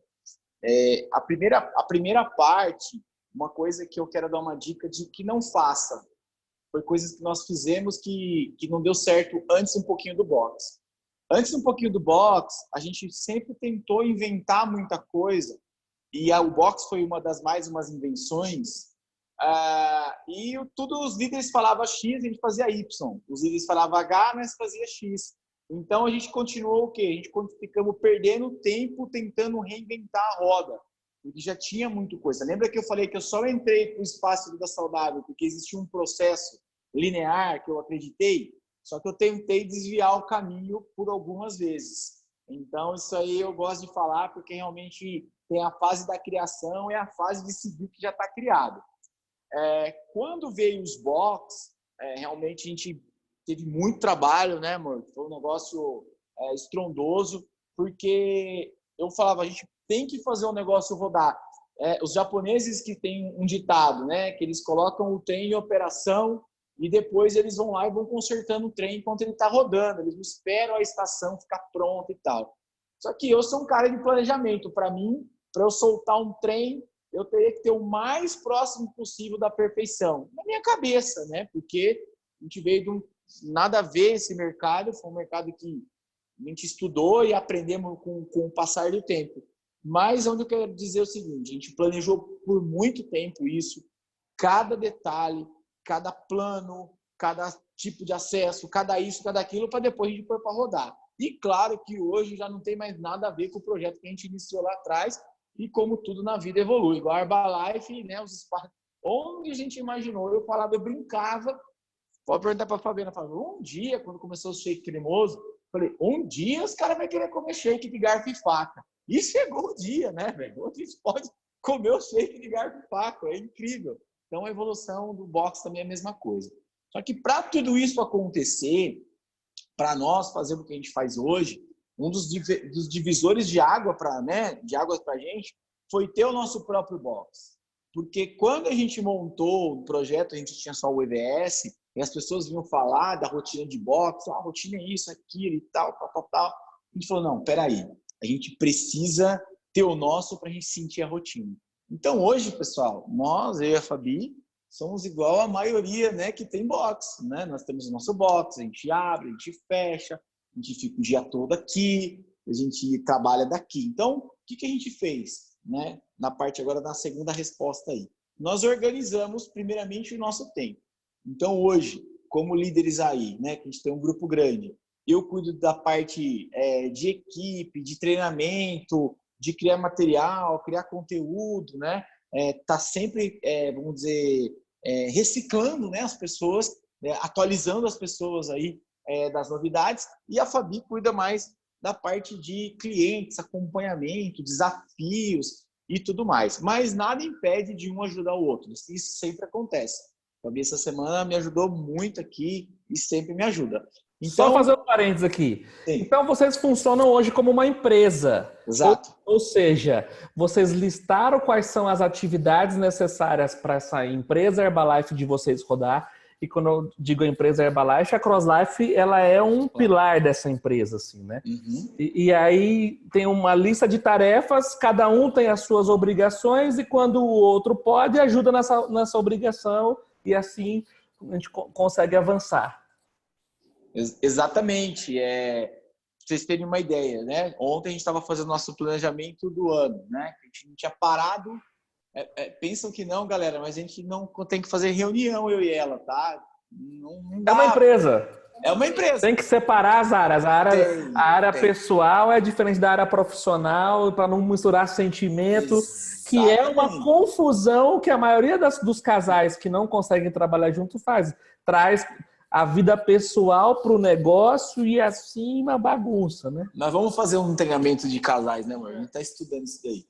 A primeira parte, uma coisa que eu quero dar uma dica de que não faça. Foi coisas que nós fizemos que não deu certo antes um pouquinho do box. Antes um pouquinho do box, a gente sempre tentou inventar muita coisa e o box foi uma das mais umas invenções. E tudo os líderes falavam X, a gente fazia Y. Os líderes falavam H, nós fazia X. Então a gente continuou o quê? A gente ficamos perdendo tempo tentando reinventar a roda, porque já tinha muita coisa. Lembra que eu falei que eu só entrei para o espaço Vida Saudável porque existia um processo linear que eu acreditei? Só que eu tentei desviar o caminho por algumas vezes. Então isso aí eu gosto de falar porque realmente tem a fase da criação e a fase de seguir o que já está criado. Quando veio os box, realmente a gente teve muito trabalho, né, amor? Foi um negócio estrondoso, porque eu falava, a gente tem que fazer o negócio rodar. Os japoneses que têm um ditado, né, que eles colocam o trem em operação e depois eles vão lá e vão consertando o trem enquanto ele está rodando. Eles não esperam a estação ficar pronta e tal. Só que eu sou um cara de planejamento. Para mim, para eu soltar um trem, eu teria que ter o mais próximo possível da perfeição. Na minha cabeça, né? Porque a gente veio de nada a ver esse mercado, foi um mercado que a gente estudou e aprendemos com o passar do tempo. Mas onde eu quero dizer é o seguinte, a gente planejou por muito tempo isso, cada detalhe, cada plano, cada tipo de acesso, cada isso, cada aquilo, para depois a gente pôr para rodar. E claro que hoje já não tem mais nada a ver com o projeto que a gente iniciou lá atrás, e como tudo na vida evolui. Igual a Herbalife, né, os espaços. Onde a gente imaginou, eu falava, eu brincava. Pode perguntar para a Fabiana, um dia, quando começou o shake cremoso, falei, um dia os caras vão querer comer shake de garfo e faca. E chegou o dia, né, velho? Hoje a gente pode comer o shake de garfo e faca, é incrível. Então a evolução do box também é a mesma coisa. Só que para tudo isso acontecer, para nós fazer o que a gente faz hoje, um dos divisores de água para a gente foi ter o nosso próprio box. Porque quando a gente montou o projeto, a gente tinha só o EVS, e as pessoas vinham falar da rotina de box, a rotina é isso, aquilo e tal. A gente falou, não, peraí, a gente precisa ter o nosso para a gente sentir a rotina. Então hoje, pessoal, nós, eu e a Fabi, somos igual a maioria, né, que tem box, né? Nós temos o nosso box, a gente abre, a gente fecha, a gente fica o dia todo aqui, a gente trabalha daqui. Então, o que a gente fez, né? Na parte agora da segunda resposta aí. Nós organizamos primeiramente o nosso tempo. Então, hoje, como líderes aí, né, que a gente tem um grupo grande, eu cuido da parte de equipe, de treinamento, de criar material, criar conteúdo, né? Tá sempre, vamos dizer, reciclando, né, as pessoas, atualizando as pessoas aí das novidades, e a Fabi cuida mais da parte de clientes, acompanhamento, desafios e tudo mais. Mas nada impede de um ajudar o outro. Isso sempre acontece. A Fabi essa semana me ajudou muito aqui e sempre me ajuda. Então, só fazer um parênteses aqui. Sim. Então, vocês funcionam hoje como uma empresa. Exato. Ou seja, vocês listaram quais são as atividades necessárias para essa empresa Herbalife de vocês rodar. E quando eu digo empresa Herbalife, a CrossLife ela é um pilar dessa empresa, assim, né? Uhum. E aí tem uma lista de tarefas, cada um tem as suas obrigações e quando o outro pode, ajuda nessa obrigação e assim a gente consegue avançar. Exatamente. Pra vocês terem uma ideia, né? Ontem a gente estava fazendo nosso planejamento do ano, né? A gente não tinha parado Pensam que não, galera, mas a gente não tem que fazer reunião, eu e ela, tá? Não É uma dá. empresa. É uma empresa. Tem que separar as áreas. A área Tem. pessoal é diferente da área profissional, para não misturar sentimento, que é uma Exatamente. confusão que a maioria dos casais que não conseguem trabalhar junto faz. Traz a vida pessoal para o negócio e assim uma bagunça, né? Nós vamos fazer um treinamento de casais, né, amor? A gente tá estudando isso daí.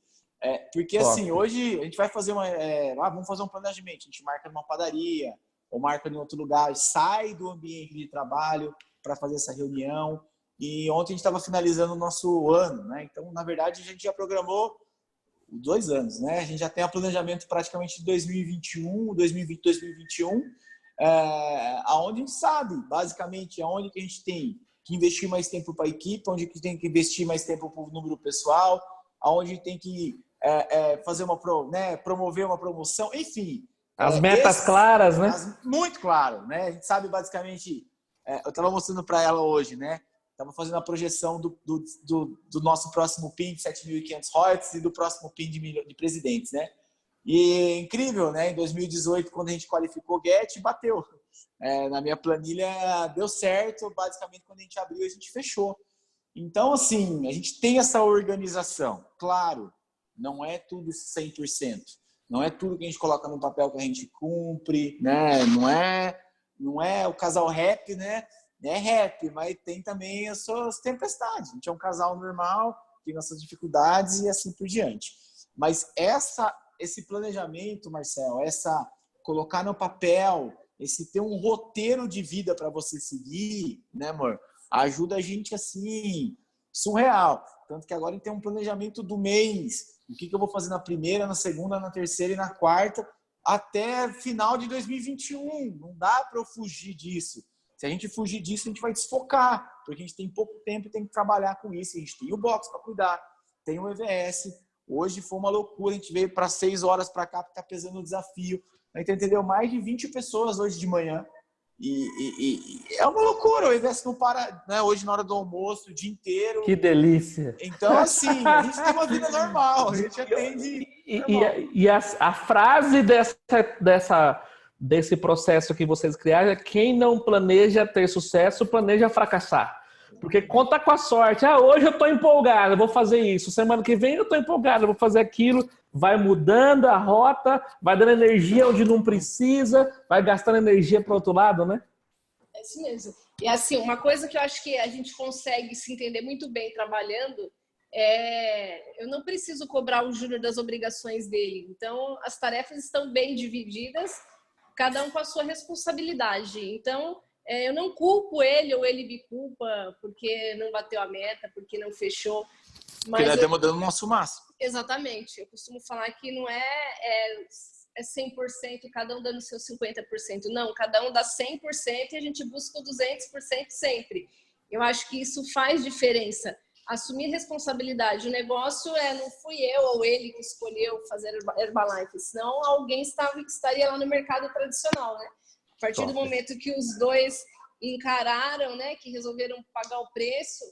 Porque, Top. assim, hoje a gente vai fazer vamos fazer um planejamento. A gente marca numa padaria ou marca em outro lugar, sai do ambiente de trabalho para fazer essa reunião. E ontem a gente estava finalizando o nosso ano, né? Então, na verdade, a gente já programou 2 anos, né? A gente já tem o planejamento praticamente de 2021, 2020, 2021, aonde a gente sabe, basicamente, aonde que a gente tem que investir mais tempo para a equipe, onde que tem que investir mais tempo para o número pessoal, aonde tem que fazer promover uma promoção, enfim. As metas claras, né? Muito claro, né? A gente sabe basicamente, eu estava mostrando para ela hoje, né? Estava fazendo a projeção do nosso próximo PIN de 7.500 royalties e do próximo PIN de presidentes, né? E é incrível, né? Em 2018, quando a gente qualificou o Get, bateu. Na minha planilha deu certo, basicamente quando a gente abriu, a gente fechou. Então, assim, a gente tem essa organização. Claro, não é tudo 100%. Não é tudo que a gente coloca no papel que a gente cumpre, né? Não é o casal rap, né? É rap, mas tem também as suas tempestades. A gente é um casal normal, tem nossas dificuldades e assim por diante. Mas esse planejamento, Marcel, colocar no papel, esse ter um roteiro de vida para você seguir, né, amor? Ajuda a gente, assim, surreal. Tanto que agora a gente tem um planejamento do mês. O que eu vou fazer na primeira, na segunda, na terceira e na quarta, até final de 2021. Não dá para eu fugir disso. Se a gente fugir disso, a gente vai desfocar, porque a gente tem pouco tempo e tem que trabalhar com isso. A gente tem o box para cuidar, tem o EVS. Hoje foi uma loucura, a gente veio para 6 horas para cá, porque está pesando o desafio. A gente entendeu mais de 20 pessoas hoje de manhã. E é uma loucura, o EVS não para, né, hoje na hora do almoço, o dia inteiro. Que delícia! Então, assim, a gente tem uma vida normal, a gente atende normal. E a frase desse processo que vocês criaram é: quem não planeja ter sucesso, planeja fracassar. Porque conta com a sorte. Hoje eu estou empolgado, eu vou fazer isso. Semana que vem eu estou empolgado, eu vou fazer aquilo. Vai mudando a rota, vai dando energia onde não precisa, vai gastando energia para o outro lado, né? É isso mesmo. E assim, uma coisa que eu acho que a gente consegue se entender muito bem trabalhando eu não preciso cobrar o Júnior das obrigações dele. Então, as tarefas estão bem divididas, cada um com a sua responsabilidade. Então, eu não culpo ele ou ele me culpa porque não bateu a meta, porque não fechou. Mas porque nós estamos dando o nosso máximo. Exatamente. Eu costumo falar que não é 100%, cada um dando seu 50%. Não, cada um dá 100% e a gente busca o 200% sempre. Eu acho que isso faz diferença. Assumir responsabilidade. O negócio não fui eu ou ele que escolheu fazer Herbalife, senão alguém estaria lá no mercado tradicional, né? A partir do momento que os dois encararam, né, que resolveram pagar o preço,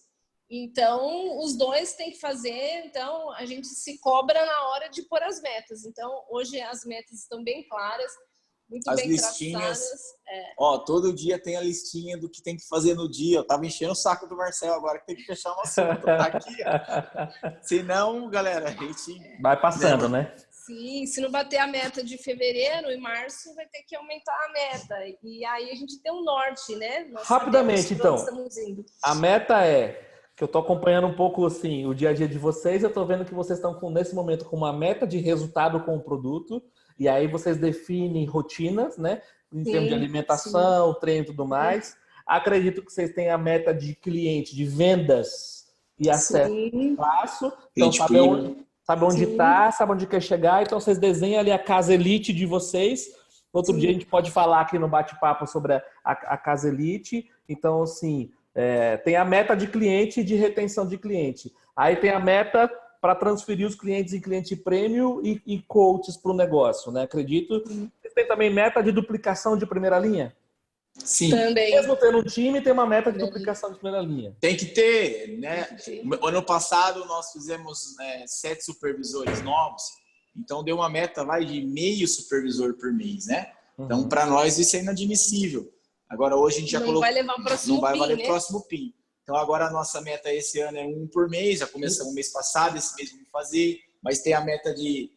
então os dois têm que fazer, então a gente se cobra na hora de pôr as metas. Então, hoje as metas estão bem claras, muito as bem listinhas, traçadas. Todo dia tem a listinha do que tem que fazer no dia. Eu tava enchendo o saco do Marcel agora que tem que fechar um assunto. Tá aqui, ó. Senão, galera, a gente... Vai passando, né? Sim, se não bater a meta de fevereiro e março, vai ter que aumentar a meta. E aí a gente tem um norte, né? Nós rapidamente, então, estamos indo. A meta que eu tô acompanhando um pouco assim, o dia a dia de vocês, eu tô vendo que vocês estão nesse momento com uma meta de resultado com o produto, e aí vocês definem rotinas, né? Em termos de alimentação, treino e tudo mais. Acredito que vocês têm a meta de cliente, de vendas e acesso fácil. Então, sabe onde está, sabe onde quer chegar. Então, vocês desenham ali a casa elite de vocês. Outro dia a gente pode falar aqui no bate-papo sobre a casa elite. Então, assim, tem a meta de cliente e de retenção de cliente. Aí tem a meta para transferir os clientes em cliente prêmio e coaches para o negócio, né? Acredito. Vocês têm também meta de duplicação de primeira linha? Sim. Também. Mesmo tendo um time, tem uma meta de duplicação de primeira linha. Tem que ter, né? Ano passado nós fizemos 7 supervisores novos Então, deu uma meta, vai, de meio supervisor por mês, né? Então, para nós, isso é inadmissível. Agora, hoje a gente já colocou... Não vai levar o próximo PIN, não vai valer né? o próximo PIN. Então, agora a nossa meta esse ano é 1 por mês. Já começamos o mês passado, esse mês vamos fazer. Mas tem a meta de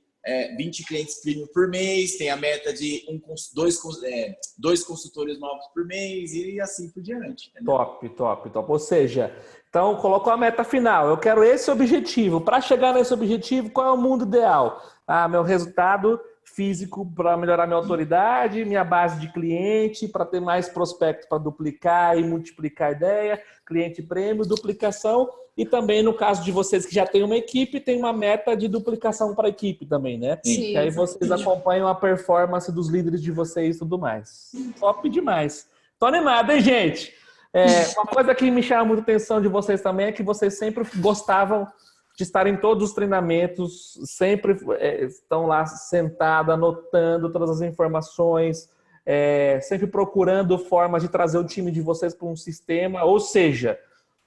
20 clientes premium por mês. Tem a meta de dois consultores novos por mês e assim por diante. Entendeu? Top. Ou seja, então colocou a meta final. Eu quero esse objetivo. Para chegar nesse objetivo, qual é o mundo ideal? Meu resultado físico para melhorar minha autoridade, minha base de cliente, para ter mais prospectos para duplicar e multiplicar a ideia, cliente prêmio, duplicação, e também no caso de vocês que já têm uma equipe, tem uma meta de duplicação para a equipe também, né? Sim, e aí vocês acompanham a performance dos líderes de vocês e tudo mais. Top demais. Tô animado, hein, gente? Uma coisa que me chama muita atenção de vocês também é que vocês sempre gostavam de estar em todos os treinamentos, sempre estão lá sentados, anotando todas as informações, sempre procurando formas de trazer o time de vocês para um sistema. Ou seja,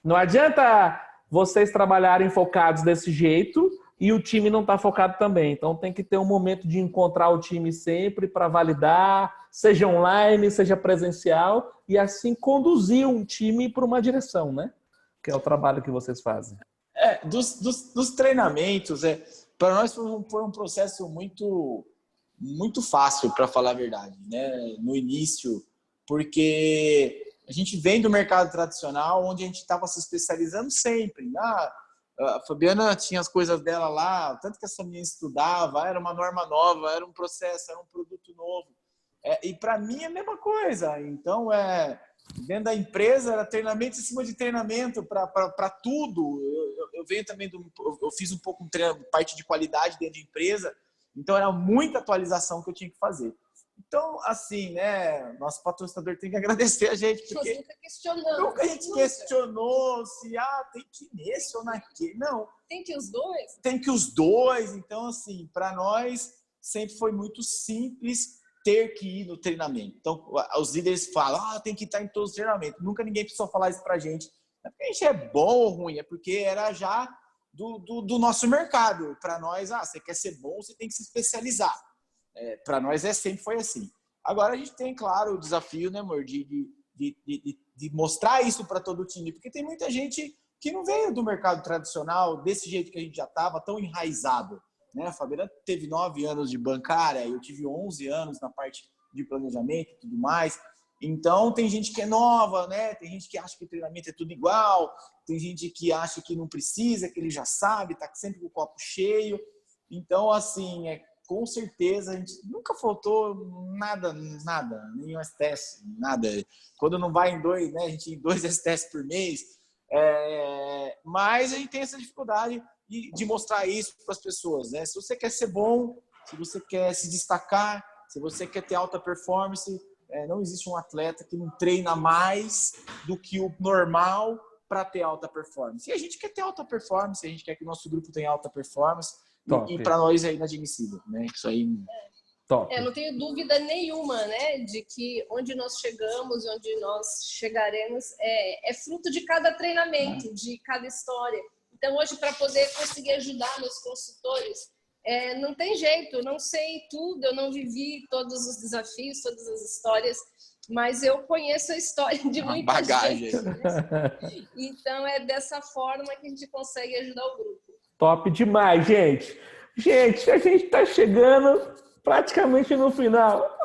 não adianta vocês trabalharem focados desse jeito e o time não está focado também. Então tem que ter um momento de encontrar o time sempre para validar, seja online, seja presencial, e assim conduzir um time para uma direção, né? Que é o trabalho que vocês fazem. Dos treinamentos, para nós foi um processo muito, muito fácil, para falar a verdade, né? No início, porque a gente vem do mercado tradicional, onde a gente estava se especializando sempre. A Fabiana tinha as coisas dela lá, tanto que essa menina estudava, era uma norma nova, era um processo, era um produto novo. E para mim é a mesma coisa. Então, dentro da empresa, era treinamento em cima de treinamento para tudo. Eu venho também eu fiz um pouco parte de qualidade dentro de empresa, então era muita atualização que eu tinha que fazer. Então, assim, né, nosso patrocinador tem que agradecer a gente, porque nunca a gente questionou se tem que ir nesse ou naquele. Não. Tem que ir os dois? Tem que ir os dois. Então, assim, para nós sempre foi muito simples ter que ir no treinamento. Então, os líderes falam, tem que estar em todos os treinamentos. Nunca ninguém precisou falar isso pra gente. Não é porque a gente é bom ou ruim, é porque era já do nosso mercado. Para nós, você quer ser bom, você tem que se especializar. Para nós sempre foi assim. Agora a gente tem, claro, o desafio, né, amor, de mostrar isso para todo o time, porque tem muita gente que não veio do mercado tradicional desse jeito que a gente já estava, tão enraizado. Né? A Fabiana teve 9 anos de bancária, eu tive 11 anos na parte de planejamento e tudo mais. Então, tem gente que é nova, né? Tem gente que acha que treinamento é tudo igual, tem gente que acha que não precisa, que ele já sabe, está sempre com o copo cheio. Então, assim, com certeza, a gente nunca faltou nada, nenhum STS, nada. Quando não vai em 2, né? A gente tem 2 STS por mês. Mas a gente tem essa dificuldade de mostrar isso para as pessoas, né? Se você quer ser bom, se você quer se destacar, se você quer ter alta performance, não existe um atleta que não treina mais do que o normal para ter alta performance. E a gente quer ter alta performance, a gente quer que o nosso grupo tenha alta performance, e para nós é inadmissível, né? Isso aí... Top. Não tenho dúvida nenhuma, né, de que onde nós chegamos e onde nós chegaremos é fruto de cada treinamento, de cada história. Então, hoje, para poder conseguir ajudar meus consultores, não tem jeito, eu não sei tudo, eu não vivi todos os desafios, todas as histórias, mas eu conheço a história de muita gente. Né? Então, é dessa forma que a gente consegue ajudar o grupo. Top demais, gente. Gente, a gente está chegando praticamente no final.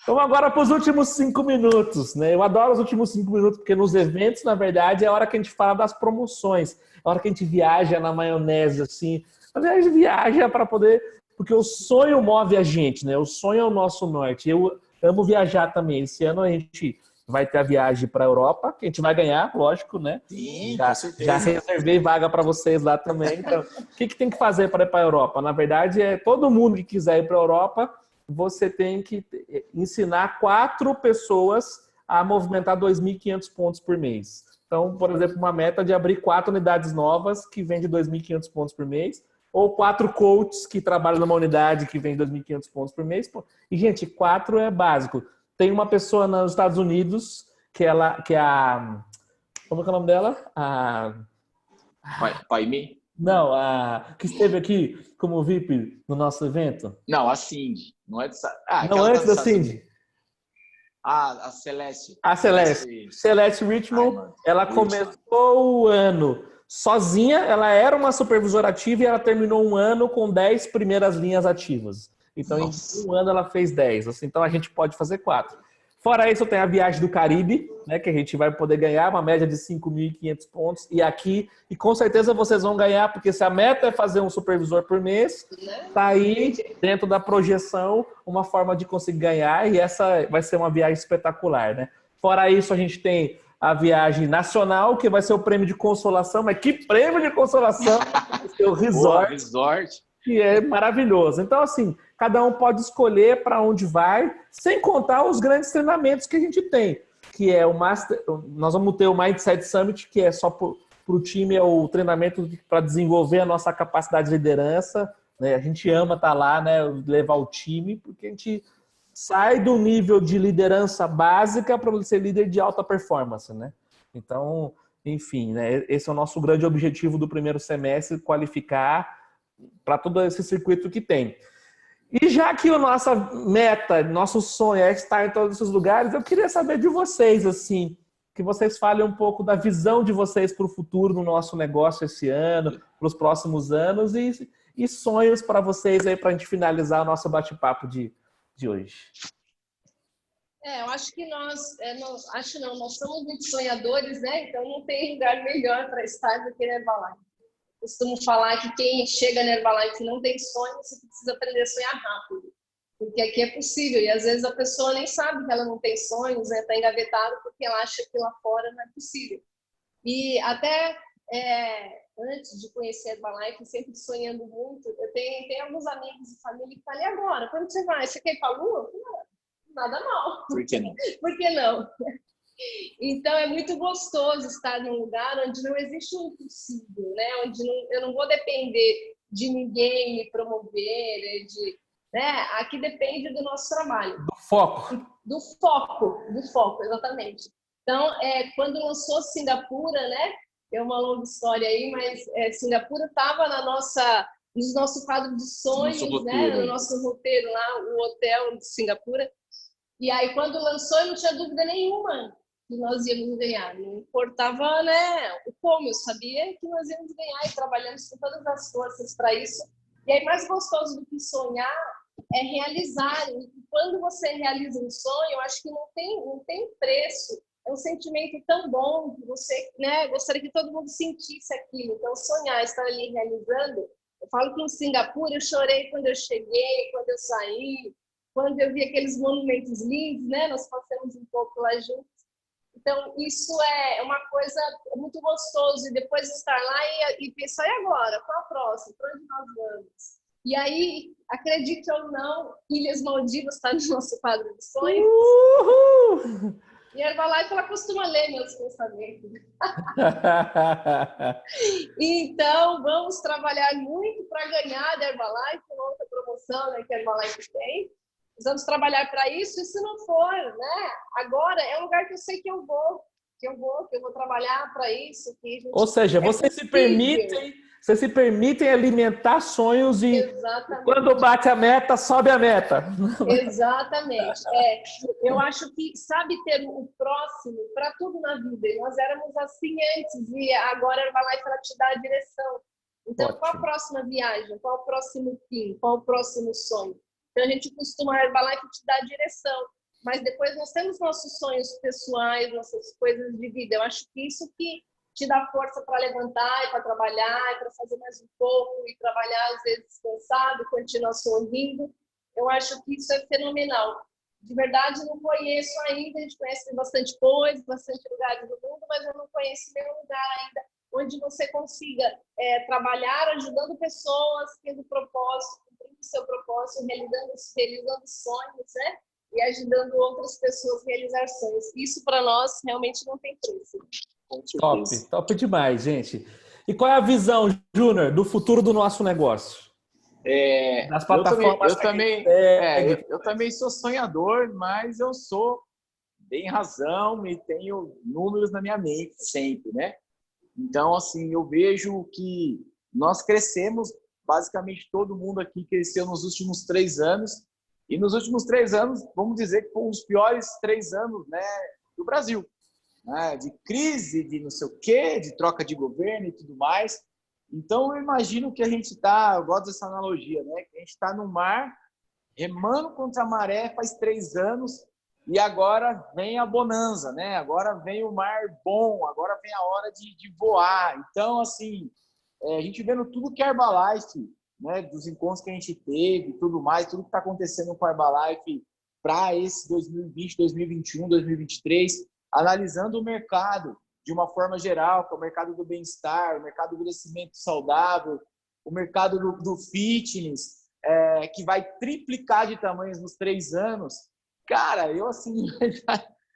Vamos agora para os últimos 5 minutos, né? Eu adoro os últimos 5 minutos, porque nos eventos, na verdade, é a hora que a gente fala das promoções. É a hora que a gente viaja na maionese, assim. A gente viaja para poder... Porque o sonho move a gente, né? O sonho é o nosso norte. Eu amo viajar também. Esse ano a gente vai ter a viagem para a Europa, que a gente vai ganhar, lógico, né? Sim, com certeza. Já reservei vaga para vocês lá também. Então, o que tem que fazer para ir para a Europa? Na verdade, todo mundo que quiser ir para a Europa, você tem que ensinar 4 pessoas a movimentar 2.500 pontos por mês. Então, por exemplo, uma meta de abrir 4 unidades novas que vende 2.500 pontos por mês, ou 4 coaches que trabalham numa unidade que vende 2.500 pontos por mês. E, gente, 4 é básico. Tem uma pessoa nos Estados Unidos que é a... Como é o nome dela? Paime? Não, a que esteve aqui como VIP no nosso evento. Não, a Cindy. Não é de... Não, aquela tá antes nos da Estados Unidos. Cindy. A Celeste. A Celeste. Celeste Richmond, Mano. ela Richmond. começou o ano sozinha, ela era uma supervisora ativa e ela terminou um ano com 10 primeiras linhas ativas. Então, Nossa. em um ano ela fez 10. Assim, então, a gente pode fazer 4. Fora isso, tem a viagem do Caribe, né, que a gente vai poder ganhar uma média de 5.500 pontos. E aqui, e com certeza vocês vão ganhar, porque se a meta é fazer um supervisor por mês, tá aí dentro da projeção uma forma de conseguir ganhar, e essa vai ser uma viagem espetacular, né? Fora isso, a gente tem a viagem nacional, que vai ser o prêmio de consolação, mas que prêmio de consolação! Vai ser o resort. Boa, resort. Que é maravilhoso. Então, assim, cada um pode escolher para onde vai, sem contar os grandes treinamentos que a gente tem, que é o Master. Nós vamos ter o Mindset Summit, que é só para o time, é o treinamento para desenvolver a nossa capacidade de liderança. Né? A gente ama estar lá, né? Levar o time, porque a gente sai do nível de liderança básica para ser líder de alta performance, né? Então, enfim, né? Esse é o nosso grande objetivo do primeiro semestre, qualificar para todo esse circuito que tem. E já que a nossa meta, nosso sonho é estar em todos esses lugares, eu queria saber de vocês, assim, que vocês falem um pouco da visão de vocês para o futuro no nosso negócio esse ano, para os próximos anos e sonhos para vocês aí para a gente finalizar o nosso bate-papo de hoje. Eu acho que nós somos muito sonhadores, né? Então não tem lugar melhor para estar do que na Herbalife. Costumo falar que quem chega na Herbalife e não tem sonho, você precisa aprender a sonhar rápido, porque aqui é possível, e às vezes a pessoa nem sabe que ela não tem sonhos, né? Está engavetada porque ela acha que lá fora não é possível. E até antes de conhecer a Herbalife, sempre sonhando muito, eu tenho alguns amigos e família que falam, e agora? Quando você vai? Você quer ir para a Lua? Nada mal. Por que não? Por que não? Então, é muito gostoso estar num lugar onde não existe um impossível, né? Onde eu não vou depender de ninguém me promover, né? Aqui depende do nosso trabalho. Do foco. Do foco, exatamente. Então, quando lançou Singapura, né? É uma longa história aí, mas Singapura estava no nosso quadro de sonhos, né? No nosso roteiro lá, o hotel de Singapura. E aí, quando lançou, eu não tinha dúvida nenhuma que nós íamos ganhar. Não importava, né, o como, eu sabia que nós íamos ganhar e trabalhamos com todas as forças para isso. E aí, mais gostoso do que sonhar é realizar. E quando você realiza um sonho, eu acho que não tem preço. É um sentimento tão bom que você, né, gostaria que todo mundo sentisse aquilo. Então, sonhar, estar ali realizando. Eu falo que em Singapura eu chorei quando eu cheguei, quando eu saí, quando eu vi aqueles monumentos lindos, né? Nós passamos um pouco lá juntos. Então, isso é uma coisa muito gostosa. E depois estar lá e pensar, e agora? Qual a próxima? Para onde nós vamos? E aí, acredite ou não, Ilhas Maldivas está no nosso quadro de sonhos. Uhul! E a Herbalife, ela costuma ler meus pensamentos. Então, vamos trabalhar muito para ganhar da Herbalife, uma outra promoção, né, que a Herbalife tem. Precisamos trabalhar para isso, e se não for, né? Agora é um lugar que eu sei que eu vou trabalhar para isso. Ou seja, vocês se permitem alimentar sonhos e exatamente. Quando bate a meta, sobe a meta. Exatamente. Eu acho que sabe ter o próximo para tudo na vida. E nós éramos assim antes, e agora a Herbalife ela te dá a direção. Então, ótimo. Qual a próxima viagem? Qual o próximo fim? Qual o próximo sonho? Então, a gente costuma, a Herbalife te dá a direção, mas depois nós temos nossos sonhos pessoais, nossas coisas de vida. Eu acho que isso que te dá força para levantar e para trabalhar, e para fazer mais um pouco, e trabalhar às vezes descansado, continuar sorrindo. Eu acho que isso é fenomenal. De verdade, não conheço ainda, a gente conhece bastante coisa, bastante lugares do mundo, mas eu não conheço nenhum lugar ainda onde você consiga trabalhar ajudando pessoas, tendo propósito, cumprindo o seu propósito, realizando sonhos, né? E ajudando outras pessoas a realizar sonhos. Isso, para nós, realmente não tem preço. Top demais, gente. E qual é a visão, Júnior, do futuro do nosso negócio? Das plataformas eu também sou sonhador, mas eu sou bem razão e tenho números na minha mente sempre, né? Então, assim, eu vejo que nós crescemos, basicamente todo mundo aqui cresceu nos últimos 3 anos, e nos últimos 3 anos, vamos dizer que foram os piores 3 anos, né, do Brasil, né, de crise, de não sei o quê, de troca de governo e tudo mais. Então, eu imagino que a gente está, eu gosto dessa analogia, né, que a gente está no mar, remando contra a maré faz 3 anos, e agora vem a bonança, né? Agora vem o mar bom, agora vem a hora de voar. Então, assim, a gente vendo tudo que a Herbalife, né, dos encontros que a gente teve, tudo mais, tudo que está acontecendo com a Herbalife para esse 2020, 2021, 2023, analisando o mercado de uma forma geral, que é o mercado do bem-estar, o mercado do crescimento saudável, o mercado do fitness, que vai triplicar de tamanhos nos 3 anos. Cara, eu assim,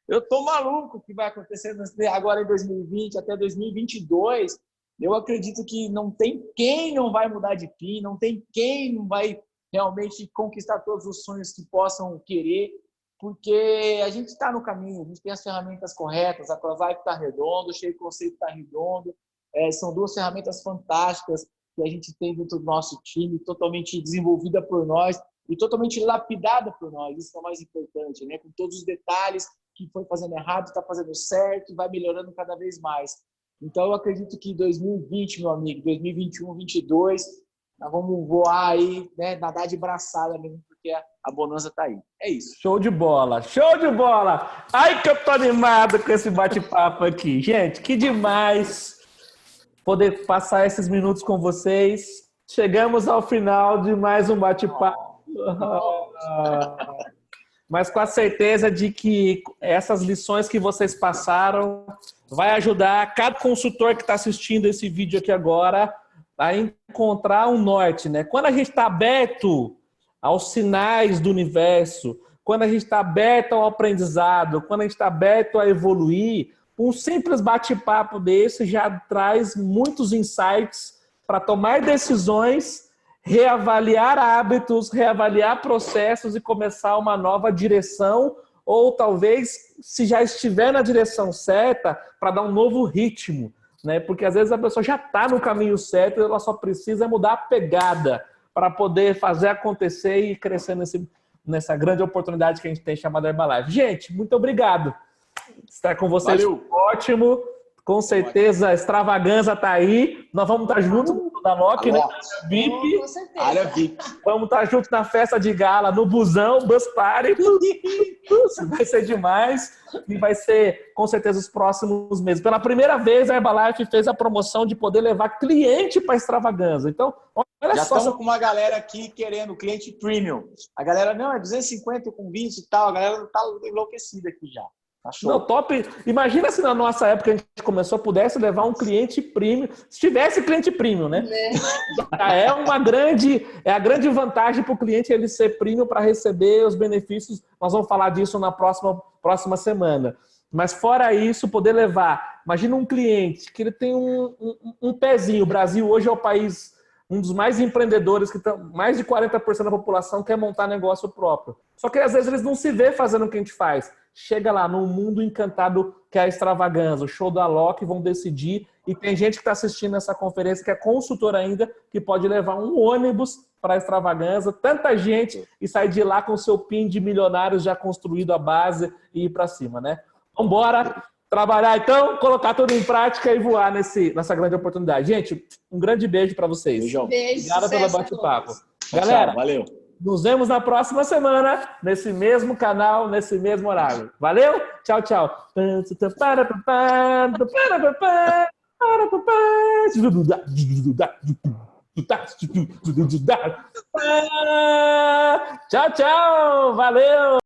eu tô maluco o que vai acontecer agora em 2020 até 2022. Eu acredito que não tem quem não vai mudar de PIN, não tem quem não vai realmente conquistar todos os sonhos que possam querer, porque a gente está no caminho, a gente tem as ferramentas corretas, a Crovive está redondo, o Shape Conceito está redondo, são 2 ferramentas fantásticas que a gente tem dentro do nosso time, totalmente desenvolvida por nós e totalmente lapidada por nós, isso é o mais importante, né? Com todos os detalhes que foi fazendo errado, está fazendo certo e vai melhorando cada vez mais. Então, eu acredito que 2020, meu amigo, 2021, 2022, nós vamos voar aí, né? Nadar de braçada mesmo, porque a bonança está aí. É isso. Show de bola, show de bola! Ai, que eu tô animado com esse bate-papo aqui. Gente, que demais poder passar esses minutos com vocês. Chegamos ao final de mais um bate-papo. Mas com a certeza de que essas lições que vocês passaram vai ajudar cada consultor que está assistindo esse vídeo aqui agora a encontrar um norte, né? Quando a gente está aberto aos sinais do universo, quando a gente está aberto ao aprendizado, quando a gente está aberto a evoluir, um simples bate-papo desse já traz muitos insights para tomar decisões, reavaliar hábitos, reavaliar processos e começar uma nova direção, ou talvez, se já estiver na direção certa, para dar um novo ritmo, né? Porque às vezes a pessoa já está no caminho certo e ela só precisa mudar a pegada para poder fazer acontecer e crescer nessa grande oportunidade que a gente tem chamada Herbalife. Gente, muito obrigado. Estar com vocês. Valeu. Ótimo. Com certeza, a extravaganza está aí. Nós vamos estar juntos da Loki, né? VIP. Com certeza. Área VIP. Vamos estar juntos na festa de gala, no busão, bus party. Vai ser demais. E vai ser, com certeza, os próximos meses. Pela primeira vez, a Herbalife fez a promoção de poder levar cliente para a extravaganza. Então, olha Já só. estamos com uma galera aqui querendo cliente premium. A galera, não, é 250 com 20 e tal. A galera está enlouquecida aqui já. Não, top. Imagina se na nossa época a gente começou, pudesse levar um cliente premium. Se tivesse cliente premium, né? Já é a grande vantagem para o cliente ele ser premium para receber os benefícios. Nós vamos falar disso na próxima semana. Mas fora isso, poder levar. Imagina um cliente que ele tem um pezinho. O Brasil hoje é o país, um dos mais empreendedores, que mais de 40% da população quer montar negócio próprio. Só que às vezes eles não se vê fazendo o que a gente faz. Chega lá no mundo encantado que é a extravaganza, o show da Loki, vão decidir. E tem gente que está assistindo essa conferência que é consultor ainda, que pode levar um ônibus para a extravaganza, tanta gente, e sair de lá com o seu PIN de milionários já construído, a base, e ir para cima, né? Vamos embora trabalhar então, colocar tudo em prática e voar nessa grande oportunidade. Gente, um grande beijo para vocês. Beijão. Obrigado pelo bate-papo. Tchau, Galera, valeu. Nos vemos na próxima semana, nesse mesmo canal, nesse mesmo horário. Valeu? Tchau, tchau. Tchau, tchau. Valeu.